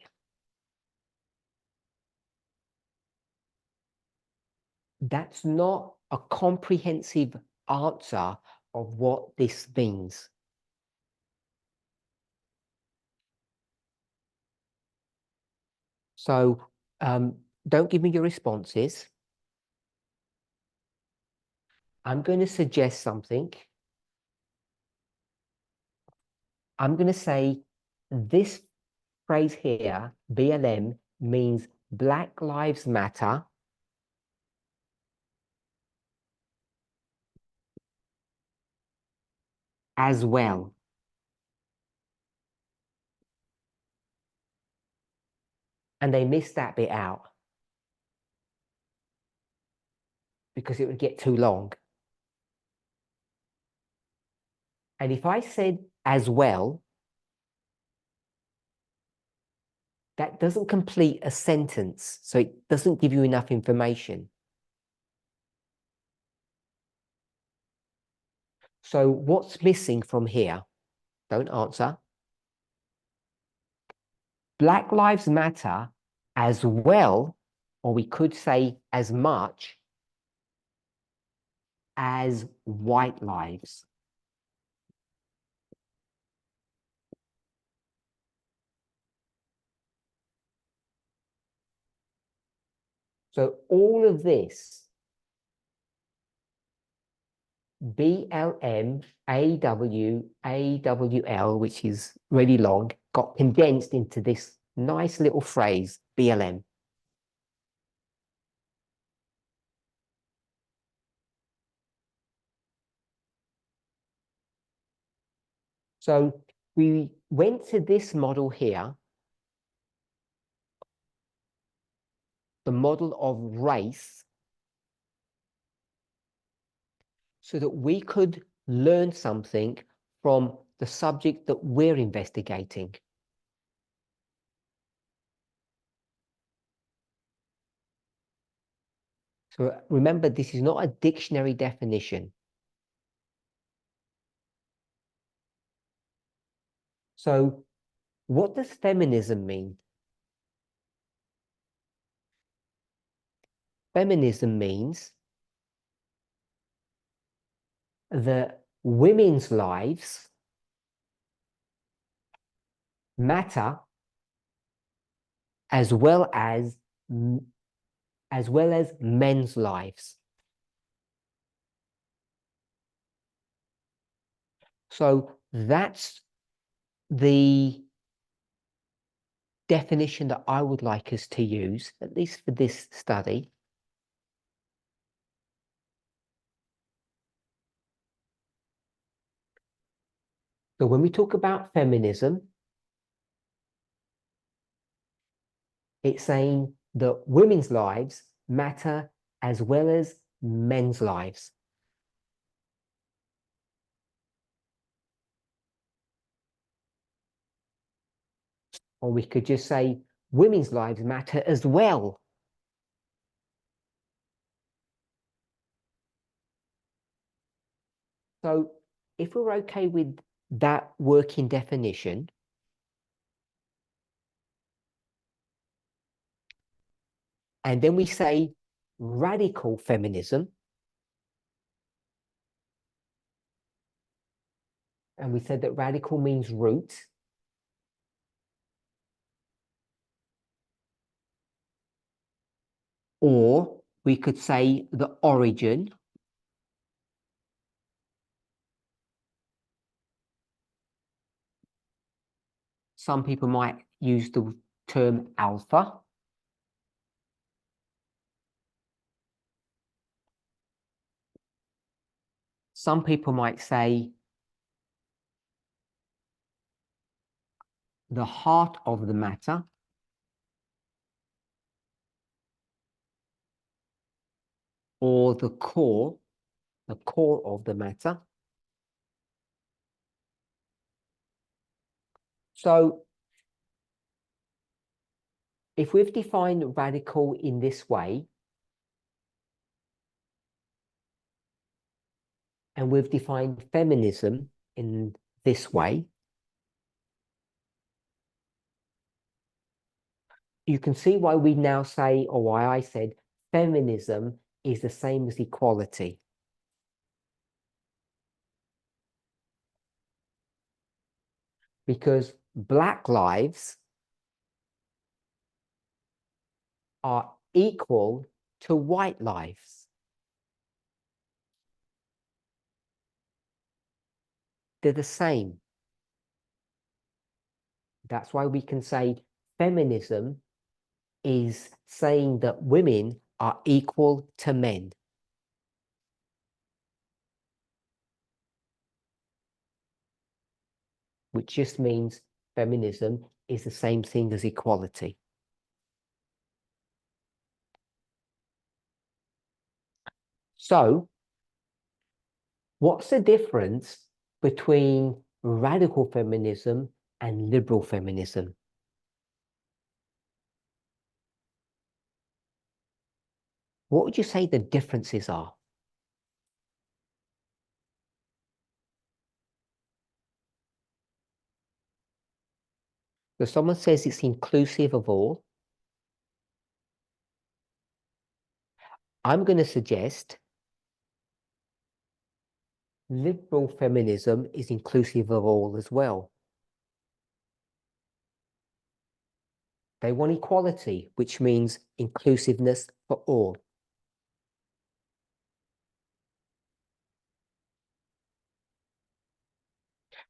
That's not a comprehensive answer of what this means. So don't give me your responses. I'm going to suggest something. I'm going to say this phrase here, BLM, means Black Lives Matter as well. And they missed that bit out because it would get too long. And if I said as well, that doesn't complete a sentence, so it doesn't give you enough information. So what's missing from here? Don't answer. Black Lives Matter as well, or we could say as much as white lives. So all of this, BLM, AWL, which is really long, got condensed into this nice little phrase, BLM. So we went to this model here, the model of race, so that we could learn something from the subject that we're investigating. So remember, this is not a dictionary definition. So what does feminism mean? Feminism means that women's lives matter as well as men's lives. So that's the definition that I would like us to use, at least for this study. So when we talk about feminism, it's saying that women's lives matter as well as men's lives. Or we could just say women's lives matter as well. So if we're okay with that working definition, and then we say radical feminism, and we said that radical means root, or we could say the origin. Some people might use the term alpha. Some people might say the heart of the matter. Or the core of the matter. So if we've defined radical in this way, and we've defined feminism in this way, you can see why we now say, or why I said, feminism is the same as equality. Because Black lives are equal to white lives. They're the same. That's why we can say feminism is saying that women are equal to men. Which just means feminism is the same thing as equality. So, what's the difference between radical feminism and liberal feminism? What would you say the differences are? So someone says it's inclusive of all. I'm going to suggest liberal feminism is inclusive of all as well. They want equality, which means inclusiveness for all.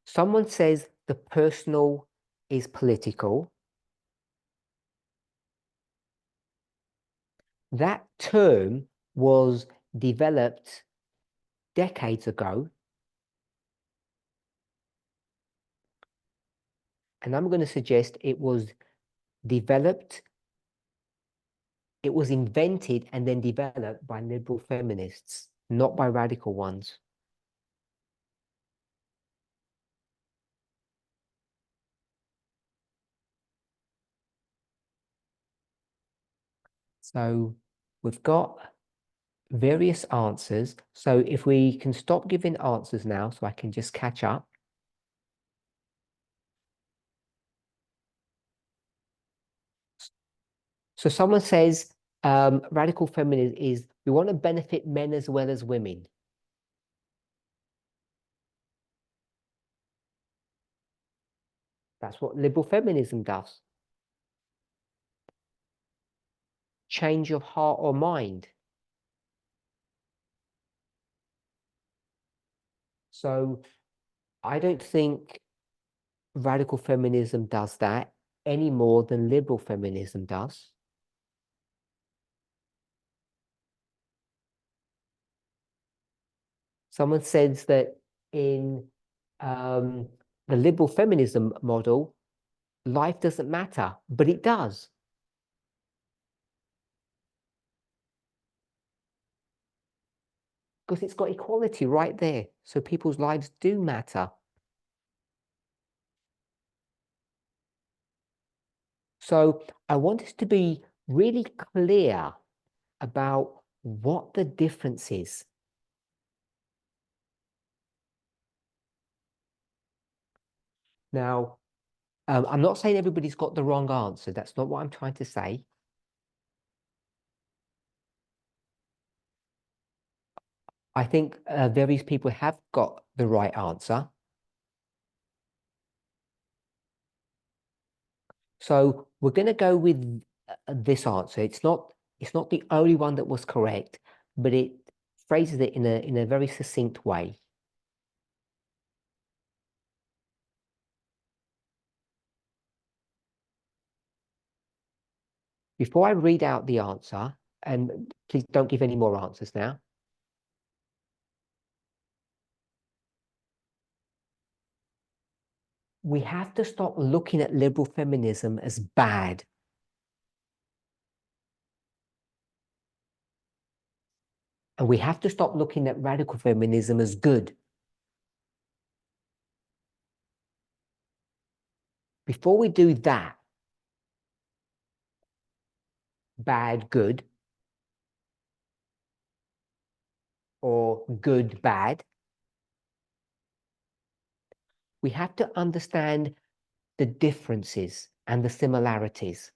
Someone says the personal is political. That term was developed decades ago. And I'm going to suggest it was developed, it was invented and then developed by liberal feminists, not by radical ones. So we've got various answers. So if we can stop giving answers now, so I can just catch up. So someone says radical feminism is we want to benefit men as well as women. That's what liberal feminism does. Change of heart or mind. So I don't think radical feminism does that any more than liberal feminism does. Someone says that in the liberal feminism model, life doesn't matter, but it does. Because it's got equality right there. So people's lives do matter. So I want us to be really clear about what the difference is. Now, I'm not saying everybody's got the wrong answer. That's not what I'm trying to say. I think various people have got the right answer. So we're going to go with this answer. It's not the only one that was correct, but it phrases it in a very succinct way. Before I read out the answer, and please don't give any more answers now. We have to stop looking at liberal feminism as bad. And we have to stop looking at radical feminism as good. Before we do that, bad, good, or good, bad, we have to understand the differences and the similarities.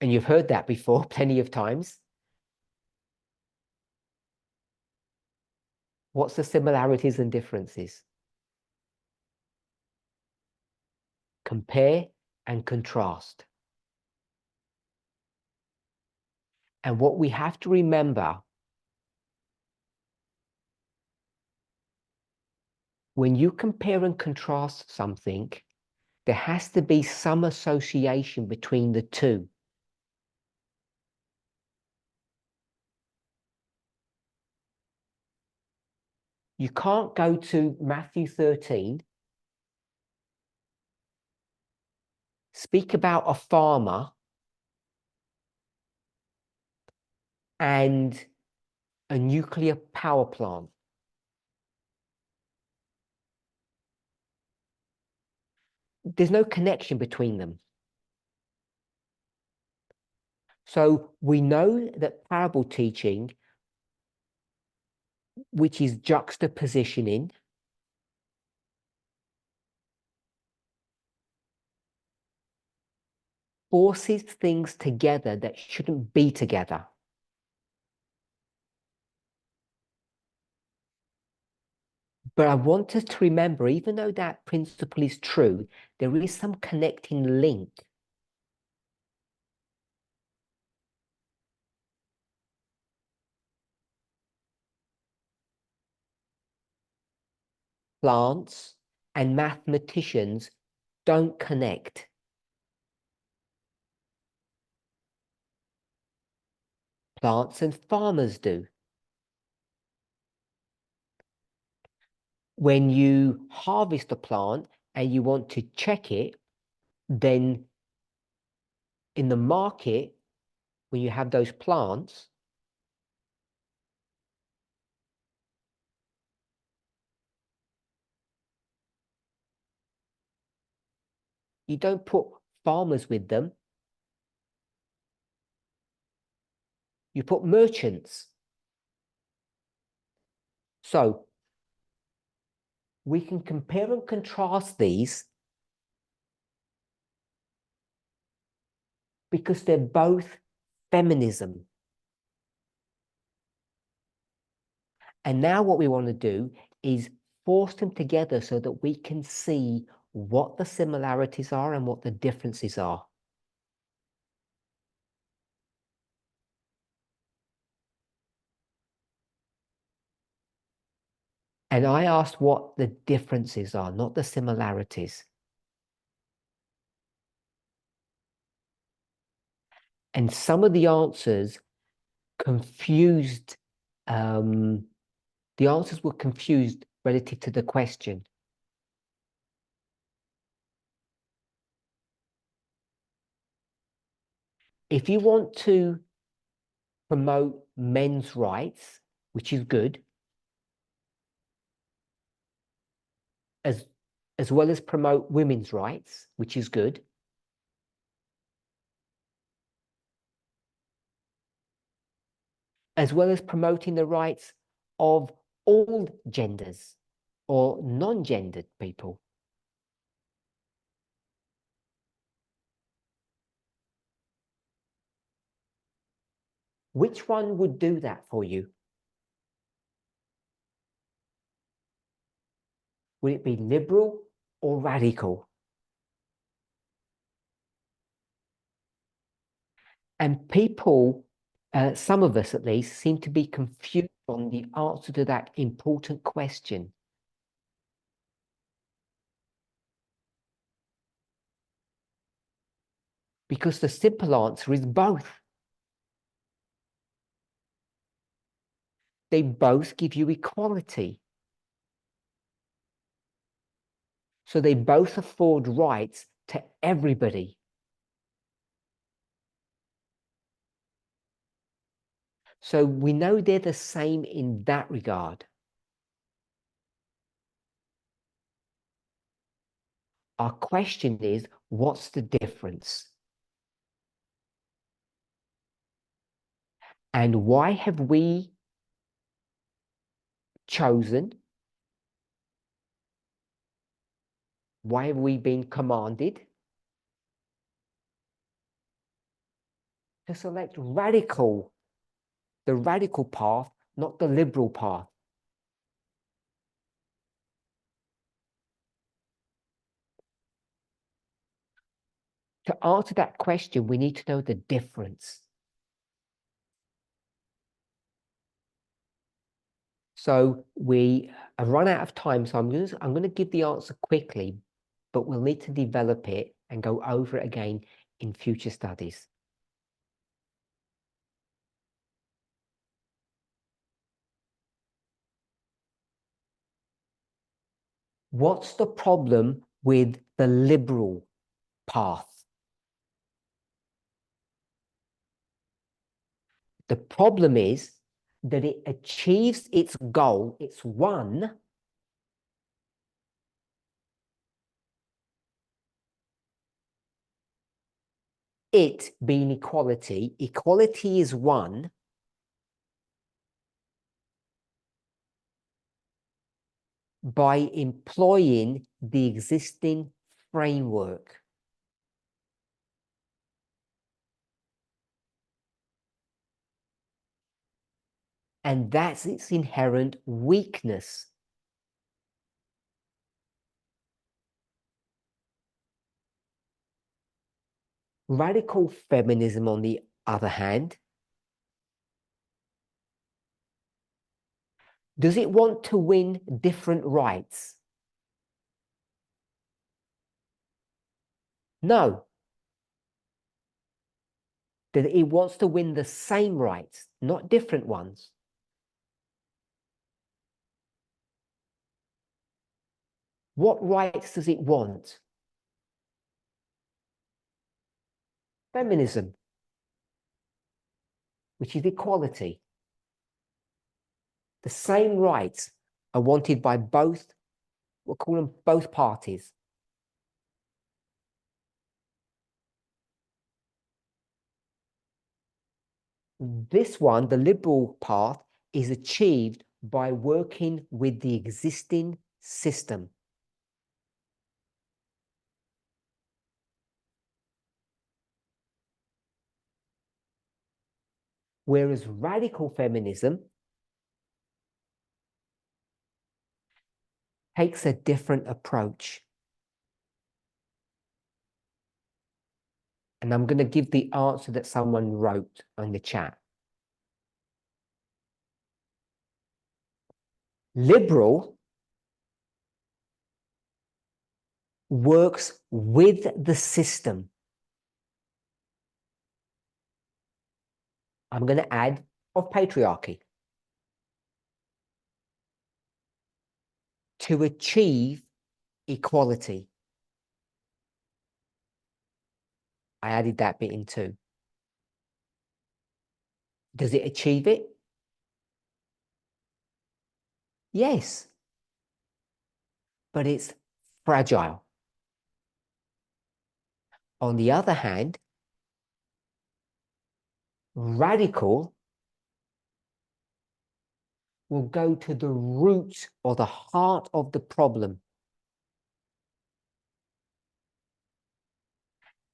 And you've heard that before plenty of times. What's the similarities and differences? Compare and contrast. And what we have to remember, when you compare and contrast something, there has to be some association between the two. You can't go to Matthew 13, speak about a farmer and a nuclear power plant. There's no connection between them. So we know that parable teaching, which is juxtapositioning, forces things together that shouldn't be together. But I want us to remember, even though that principle is true, there is some connecting link. Plants and mathematicians don't connect. Plants and farmers do. When you harvest a plant and you want to check it, then in the market, when you have those plants, you don't put farmers with them. You put merchants. So we can compare and contrast these because they're both feminism. And now what we want to do is force them together so that we can see what the similarities are and what the differences are. And I asked what the differences are, not the similarities. And some of the answers confused, the answers were confused relative to the question. If you want to promote men's rights, which is good, as as well as promote women's rights, which is good, as well as promoting the rights of all genders or non-gendered people. Which one would do that for you? Would it be liberal or radical? And people, some of us at least, seem to be confused on the answer to that important question. Because the simple answer is both. They both give you equality. So they both afford rights to everybody. So we know they're the same in that regard. Our question is, what's the difference? And why have we chosen? Why have we been commanded to select the radical path, not the liberal path? To answer that question, we need to know the difference. So we have run out of time, so I'm going to give the answer quickly, but we'll need to develop it and go over it again in future studies. What's the problem with the liberal path? The problem is that it achieves its goal, it's one, it being equality. Equality is one, by employing the existing framework. And that's its inherent weakness. Radical feminism, on the other hand, does it want to win different rights? No. That it wants to win the same rights, not different ones. What rights does it want? Feminism, which is equality. The same rights are wanted by both, we'll call them both parties. This one, the liberal path, is achieved by working with the existing system. Whereas radical feminism takes a different approach. And I'm going to give the answer that someone wrote on the chat. Liberal works with the system. I'm going to add of patriarchy to achieve equality. I added that bit in too. Does it achieve it? Yes. But it's fragile. On the other hand, radical will go to the root or the heart of the problem.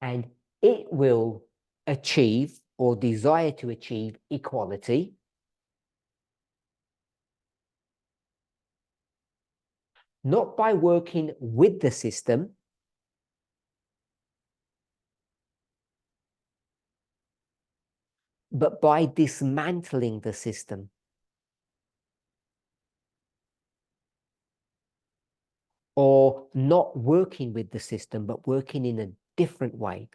And it will achieve or desire to achieve equality not by working with the system, but by dismantling the system. Or not working with the system, but working in a different way.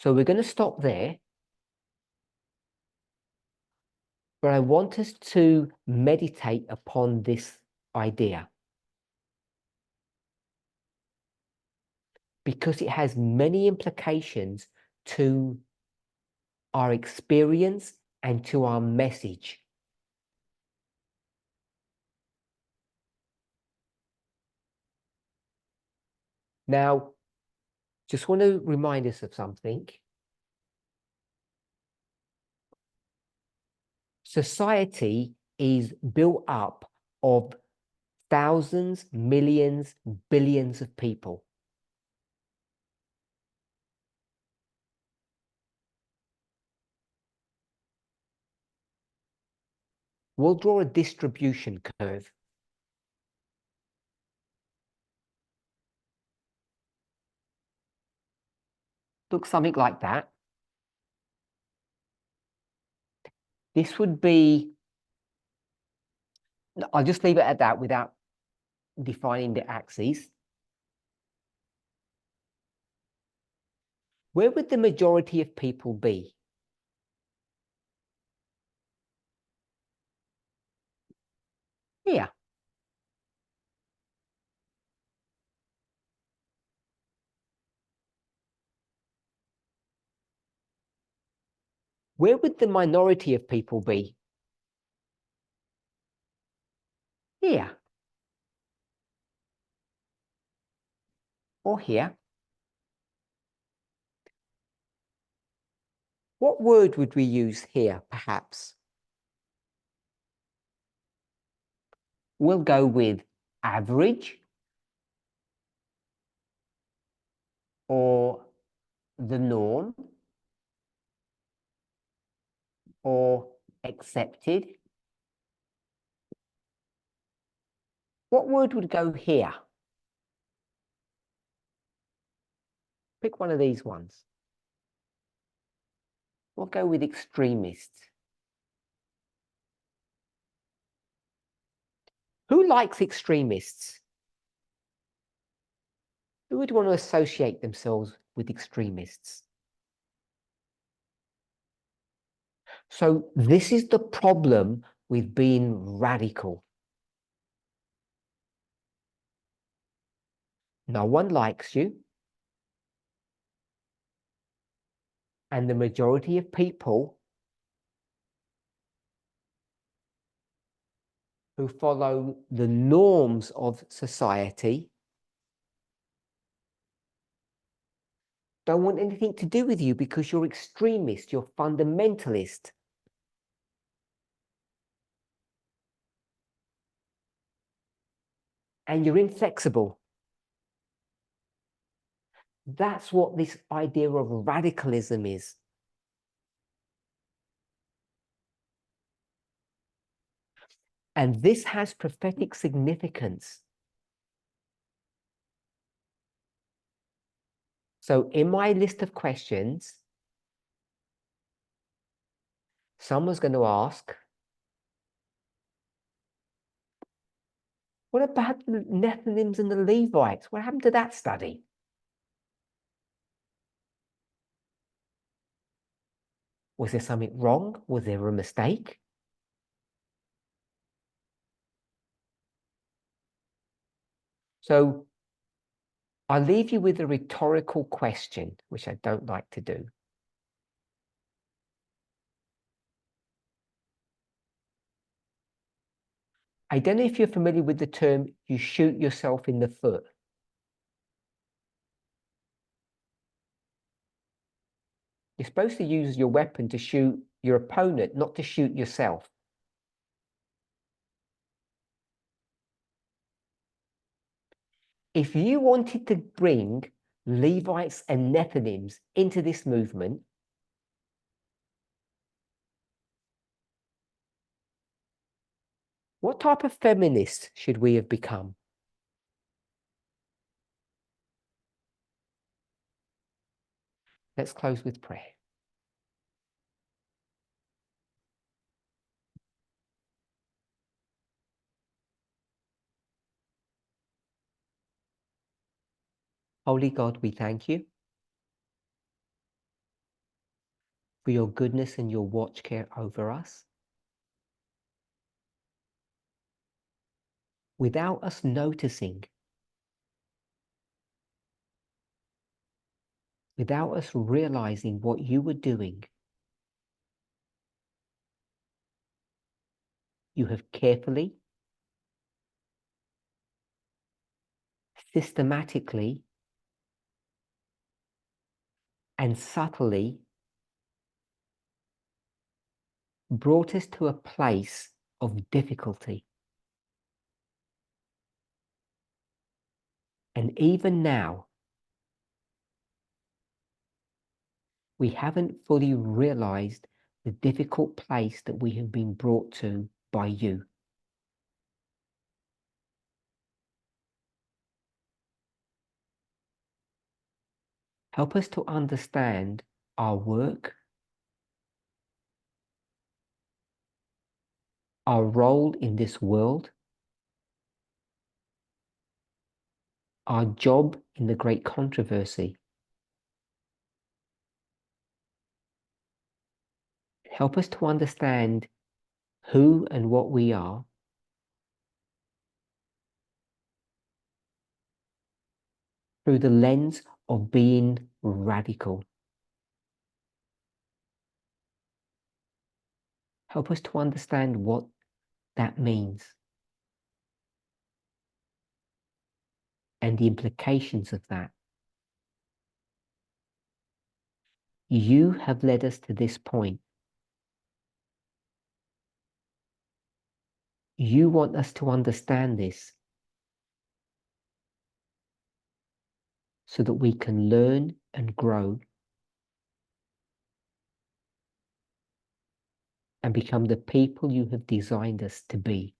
So we're going to stop there. But I want us to meditate upon this idea, because it has many implications to our experience and to our message. Now, just want to remind us of something. Society is built up of thousands, millions, billions of people. We'll draw a distribution curve. Looks something like that. This would be, I'll just leave it at that without defining the axes. Where would the majority of people be? Here. Where would the minority of people be? Here. Or here. What word would we use here, perhaps? We'll go with average or the norm or accepted. What word would go here? Pick one of these ones. We'll go with extremists. Who likes extremists? Who would want to associate themselves with extremists? So this is the problem with being radical. No one likes you. And the majority of people who follow the norms of society don't want anything to do with you because you're extremist, you're fundamentalist. And you're inflexible. That's what this idea of radicalism is. And this has prophetic significance. So in my list of questions, someone's going to ask, what about the Nephilims and the Levites? What happened to that study? Was there something wrong? Was there a mistake? So I'll leave you with a rhetorical question, which I don't like to do. I don't know if you're familiar with the term, you shoot yourself in the foot. You're supposed to use your weapon to shoot your opponent, not to shoot yourself. If you wanted to bring Levites and Nethinims into this movement, what type of feminist should we have become? Let's close with prayer. Holy God, we thank you for your goodness and your watch care over us. Without us noticing, without us realizing what you were doing, you have carefully, systematically, and subtly brought us to a place of difficulty. And even now, we haven't fully realized the difficult place that we have been brought to by you. Help us to understand our work, our role in this world, our job in the great controversy. Help us to understand who and what we are, through the lens of being radical. Help us to understand what that means and the implications of that. You have led us to this point. You want us to understand this so that we can learn and grow and become the people you have designed us to be.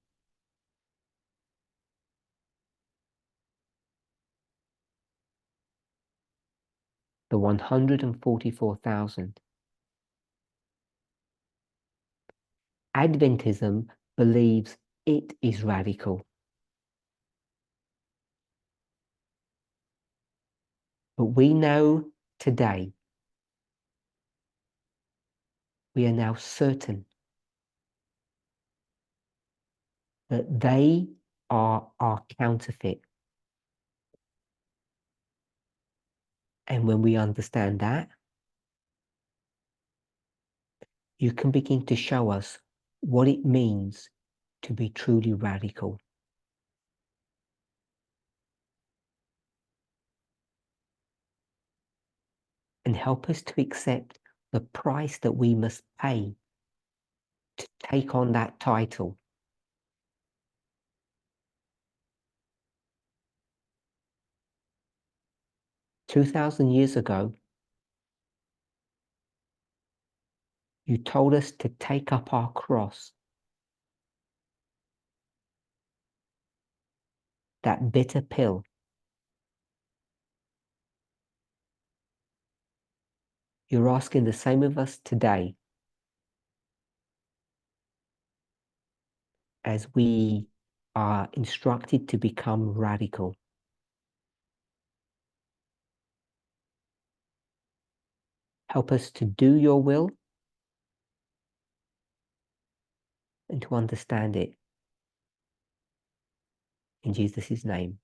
The 144,000. Adventism believes it is radical. But we know today, we are now certain that they are our counterfeit. And when we understand that, you can begin to show us what it means to be truly radical. And help us to accept the price that we must pay to take on that title. "2,000 years ago, you told us to take up our cross, that bitter pill. You're asking the same of us today as we are instructed to become radical. Help us to do your will and to understand it. In Jesus' name.